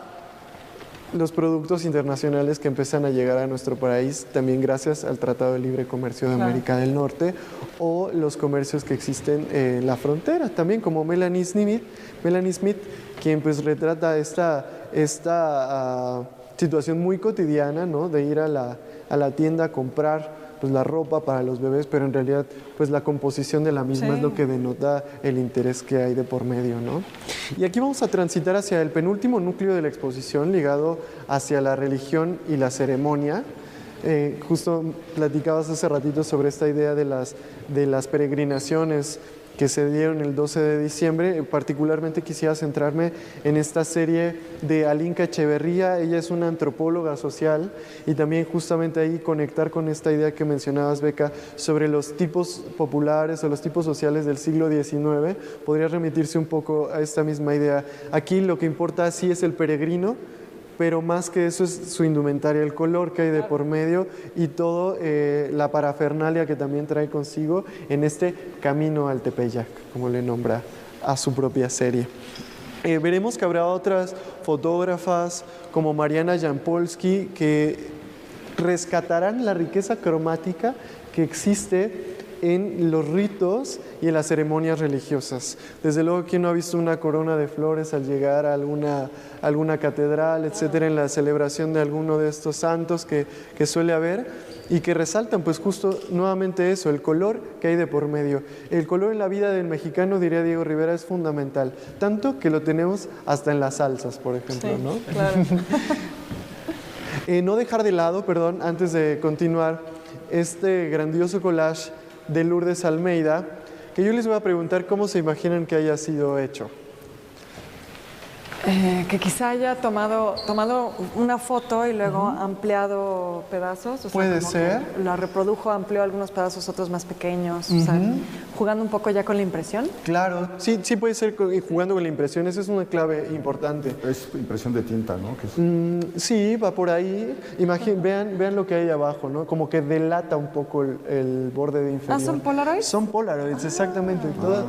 Speaker 3: los productos internacionales que empiezan a llegar a nuestro país, también gracias al Tratado de Libre Comercio de América del Norte, o los comercios que existen en la frontera, también como Melanie Smith, quien pues retrata esta situación muy cotidiana, ¿no? De ir a la tienda a comprar pues la ropa para los bebés, pero en realidad pues la composición de la misma es lo que denota el interés que hay de por medio, ¿no? Y aquí vamos a transitar hacia el penúltimo núcleo de la exposición, ligado hacia la religión y la ceremonia. Justo platicabas hace ratito sobre esta idea de las peregrinaciones que se dieron el 12 de diciembre. Particularmente quisiera centrarme en esta serie de Alinka Echeverría. Ella es una antropóloga social, y también justamente ahí conectar con esta idea que mencionabas, Beca, sobre los tipos populares o los tipos sociales del siglo XIX. Podría remitirse un poco a esta misma idea. Aquí lo que importa sí es el peregrino, pero más que eso es su indumentaria, el color que hay de por medio y todo la parafernalia que también trae consigo en este camino al Tepeyac, como le nombra a su propia serie. Veremos que habrá otras fotógrafas como Mariana Jampolsky que rescatarán la riqueza cromática que existe en los ritos y en las ceremonias religiosas. Desde luego, ¿quién no ha visto una corona de flores al llegar a alguna catedral, etcétera, en la celebración de alguno de estos santos que suele haber, y que resaltan pues justo nuevamente eso, el color que hay de por medio? El color en la vida del mexicano, diría Diego Rivera, es fundamental, tanto que lo tenemos hasta en las salsas, por ejemplo, ¿no?
Speaker 2: Claro.
Speaker 3: No dejar de lado, antes de continuar, este grandioso collage de Lourdes Almeida, que yo les voy a preguntar cómo se imaginan que haya sido hecho.
Speaker 2: Que quizá haya tomado una foto y luego ampliado pedazos. O sea,
Speaker 3: puede ser.
Speaker 2: La reprodujo, amplió algunos pedazos, otros más pequeños. O sea, jugando un poco ya con la impresión.
Speaker 3: Claro, sí puede ser jugando con la impresión. Esa es una clave importante.
Speaker 1: Es impresión de tinta, ¿no?
Speaker 3: Sí, va por ahí. Vean lo que hay abajo, ¿no? Como que delata un poco el borde de inferior.
Speaker 2: ¿Son Polaroids?
Speaker 3: Son Polaroids, exactamente. Toda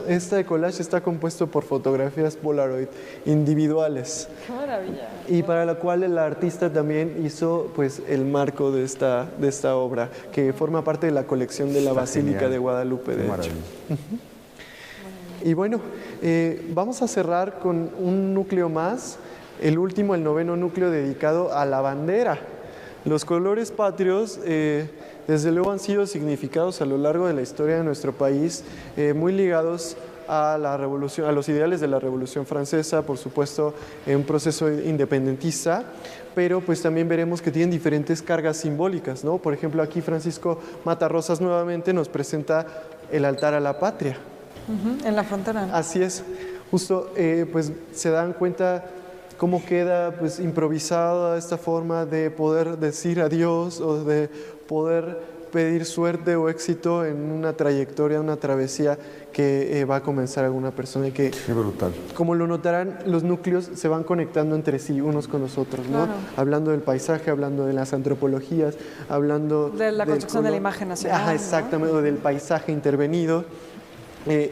Speaker 3: este collage está compuesto por fotografías Polaroid individuales.
Speaker 2: ¡Qué maravilla!
Speaker 3: Y para la cual el artista también hizo pues el marco de esta obra, que forma parte de la colección de la Basílica de Guadalupe, de hecho. Y bueno, vamos a cerrar con un núcleo más, el último, el noveno núcleo dedicado a la bandera. Los colores patrios, desde luego, han sido significados a lo largo de la historia de nuestro país, muy ligados a la revolución, a los ideales de la Revolución Francesa, por supuesto, en un proceso independentista, pero pues también veremos que tienen diferentes cargas simbólicas, ¿no? Por ejemplo, aquí Francisco Matarrosas nuevamente nos presenta el altar a la patria.
Speaker 2: En la frontera.
Speaker 3: Así es, justo pues se dan cuenta cómo queda pues improvisada esta forma de poder decir adiós o de poder pedir suerte o éxito en una trayectoria, una travesía que va a comenzar alguna persona y que,
Speaker 1: qué brutal.
Speaker 3: Como lo notarán, los núcleos se van conectando entre sí unos con los otros, ¿no?
Speaker 2: Claro.
Speaker 3: Hablando del paisaje, hablando de las antropologías, hablando
Speaker 2: de la construcción de la imagen nacional.
Speaker 3: Ajá, exactamente,
Speaker 2: ¿no?
Speaker 3: o del paisaje intervenido.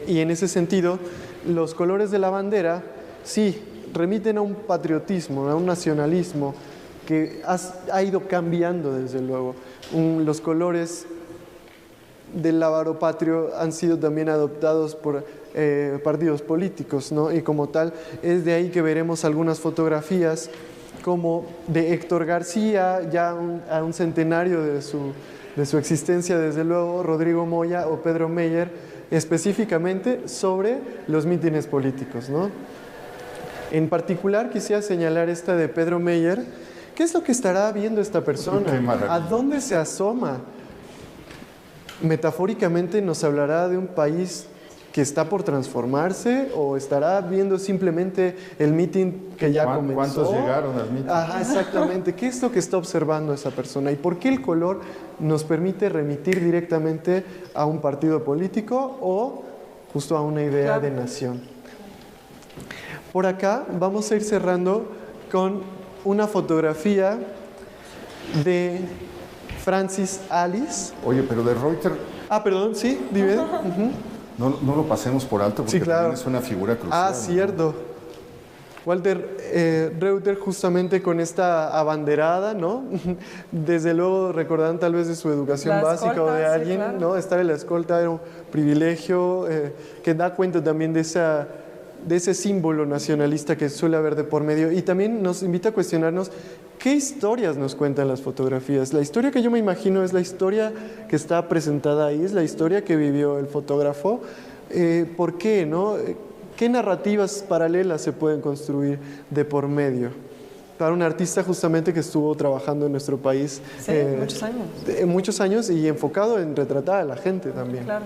Speaker 3: Y en ese sentido, los colores de la bandera sí remiten a un patriotismo, a un nacionalismo que ha ido cambiando desde luego. Los colores del lábaro patrio han sido también adoptados por partidos políticos, ¿no? Y como tal, es de ahí que veremos algunas fotografías como de Héctor García, ya a un centenario de su existencia, desde luego, Rodrigo Moya o Pedro Meyer, específicamente sobre los mítines políticos, ¿no? En particular quisiera señalar esta de Pedro Meyer. ¿Qué es lo que estará viendo esta persona? ¿A dónde se asoma? Metafóricamente nos hablará de un país que está por transformarse o estará viendo simplemente el mitin que ya comenzó.
Speaker 1: ¿Cuántos llegaron al mitin?
Speaker 3: Ajá, exactamente. ¿Qué es lo que está observando esa persona? ¿Y por qué el color nos permite remitir directamente a un partido político o justo a una idea de nación? Por acá vamos a ir cerrando con una fotografía de Francis Alice.
Speaker 1: Oye, pero de Reuter...
Speaker 3: Perdón, sí, dime.
Speaker 1: No lo pasemos por alto porque
Speaker 3: sí, claro.
Speaker 1: también es una figura crucial.
Speaker 3: Cierto. ¿No? Walter Reuter, justamente con esta abanderada, ¿no? Desde luego recordarán tal vez de su educación básica escolta, o de alguien, sí, claro. ¿No? Estar en la escolta era un privilegio que da cuenta también de ese símbolo nacionalista que suele haber de por medio, y también nos invita a cuestionarnos qué historias nos cuentan las fotografías. La historia que yo me imagino es la historia que está presentada ahí, es la historia que vivió el fotógrafo. ¿Por qué, no? ¿Qué narrativas paralelas se pueden construir de por medio? Para un artista justamente que estuvo trabajando en nuestro país.
Speaker 2: Sí, muchos años.
Speaker 3: Muchos años y enfocado en retratar a la gente también.
Speaker 2: Claro.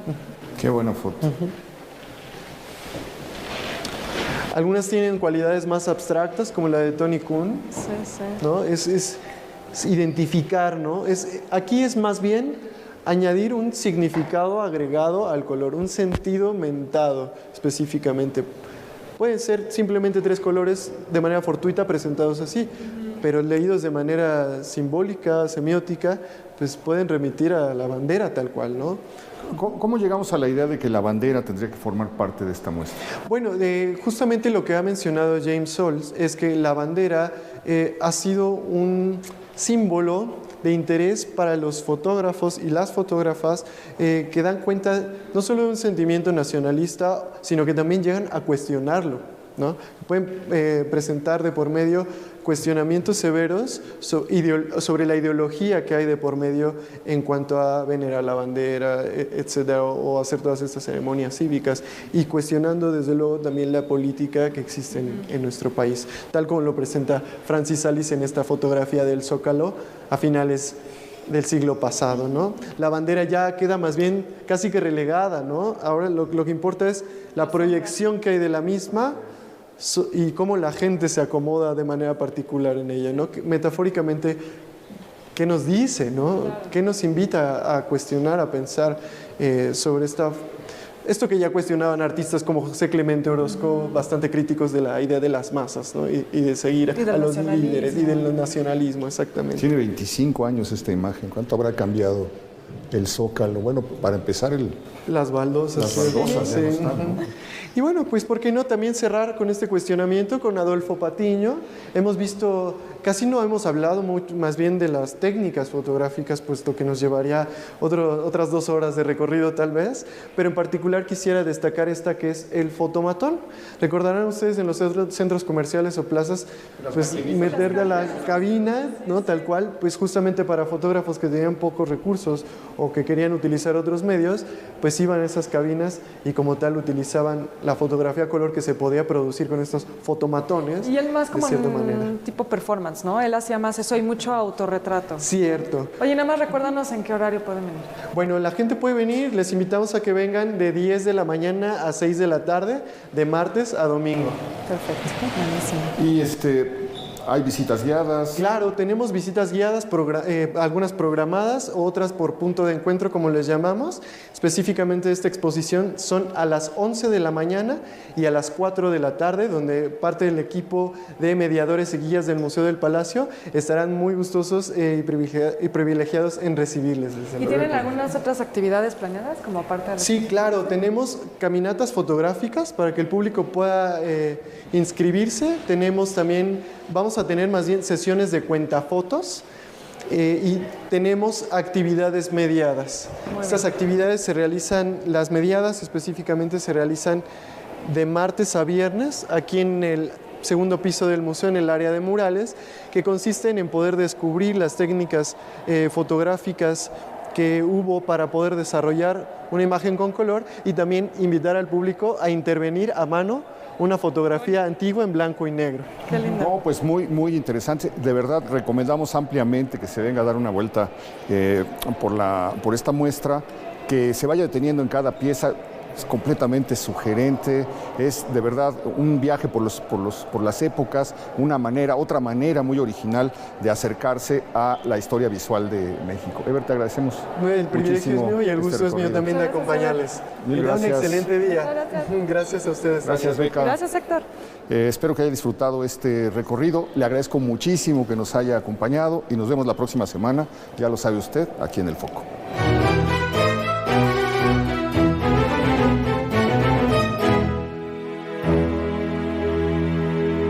Speaker 1: Qué buena foto.
Speaker 3: Algunas tienen cualidades más abstractas, como la de Tony Kuhn.
Speaker 2: Sí, sí.
Speaker 3: ¿No? Es identificar, ¿no? Aquí es más bien añadir un significado agregado al color, un sentido mentado específicamente. Pueden ser simplemente 3 colores de manera fortuita presentados así, pero leídos de manera simbólica, semiótica, pues pueden remitir a la bandera tal cual, ¿no?
Speaker 1: ¿Cómo llegamos a la idea de que la bandera tendría que formar parte de esta muestra?
Speaker 3: Bueno, justamente lo que ha mencionado James Sols es que la bandera ha sido un símbolo de interés para los fotógrafos y las fotógrafas que dan cuenta no solo de un sentimiento nacionalista, sino que también llegan a cuestionarlo, ¿no? Pueden presentar de por medio cuestionamientos severos sobre la ideología que hay de por medio en cuanto a venerar la bandera, etcétera, o hacer todas estas ceremonias cívicas, y cuestionando desde luego también la política que existe en nuestro país, tal como lo presenta Francis Alice en esta fotografía del Zócalo a finales del siglo pasado, ¿no? La bandera ya queda más bien casi que relegada, ¿no? Ahora lo que importa es la proyección que hay de la misma y cómo la gente se acomoda de manera particular en ella, ¿no? Metafóricamente, ¿qué nos dice, ¿no? ¿Qué nos invita a cuestionar, a pensar sobre esto que ya cuestionaban artistas como José Clemente Orozco, bastante críticos de la idea de las masas, ¿no? y de seguir a los líderes y del nacionalismo, exactamente.
Speaker 1: Tiene 25 años esta imagen. ¿Cuánto habrá cambiado el Zócalo? Bueno, para empezar,
Speaker 3: las baldosas.
Speaker 1: Las baldosas,
Speaker 3: sí.
Speaker 1: Ya no están, ¿no?
Speaker 3: Y bueno, pues ¿por qué no también cerrar con este cuestionamiento con Adolfo Patiño? Hemos visto, casi no hemos hablado mucho, más bien de las técnicas fotográficas, puesto que nos llevaría otras 2 horas de recorrido tal vez, pero en particular quisiera destacar esta que es el fotomatón. Recordarán ustedes en los centros comerciales o plazas, pues meterle a la cabina, ¿no? Tal cual, pues justamente para fotógrafos que tenían pocos recursos o que querían utilizar otros medios, pues iban a esas cabinas y como tal utilizaban la fotografía a color que se podía producir con estos fotomatones.
Speaker 2: Y él más como
Speaker 3: de cierta
Speaker 2: en
Speaker 3: manera.
Speaker 2: tipo performance, ¿no? Él hacía más eso y mucho autorretrato.
Speaker 3: Cierto.
Speaker 2: Oye, nada más recuérdanos en qué horario pueden venir.
Speaker 3: Bueno, la gente puede venir, les invitamos a que vengan de 10 de la mañana a 6 de la tarde, de martes a domingo.
Speaker 2: Perfecto, buenísimo.
Speaker 1: Y hay visitas guiadas.
Speaker 3: Claro, tenemos visitas guiadas, algunas programadas, otras por punto de encuentro, como les llamamos. Específicamente esta exposición son a las 11 de la mañana y a las 4 de la tarde, donde parte del equipo de mediadores y guías del Museo del Palacio estarán muy gustosos y privilegiados en recibirles.
Speaker 2: ¿Y tienen algunas otras actividades planeadas como parte de...
Speaker 3: Sí, claro, tenemos caminatas fotográficas para que el público pueda inscribirse. Tenemos también, vamos a tener más bien sesiones de cuentafotos y tenemos actividades mediadas. Estas actividades se realizan, las mediadas específicamente se realizan de martes a viernes aquí en el segundo piso del museo, en el área de murales, que consisten en poder descubrir las técnicas fotográficas que hubo para poder desarrollar una imagen con color y también invitar al público a intervenir a mano una fotografía antigua en blanco y negro.
Speaker 2: Qué lindo.
Speaker 1: No, pues muy interesante. De verdad, recomendamos ampliamente que se venga a dar una vuelta por esta muestra, que se vaya deteniendo en cada pieza. Es completamente sugerente, es de verdad un viaje por las épocas, otra manera muy original de acercarse a la historia visual de México. Ever, te agradecemos.
Speaker 3: El privilegio es mío y el gusto es mío también de acompañarles.
Speaker 1: Mil
Speaker 3: gracias. Un excelente día.
Speaker 2: Gracias.
Speaker 3: Gracias a ustedes.
Speaker 1: Gracias, Beca.
Speaker 2: Gracias, Héctor.
Speaker 1: Espero que haya disfrutado este recorrido. Le agradezco muchísimo que nos haya acompañado y nos vemos la próxima semana, ya lo sabe usted, aquí en El Foco.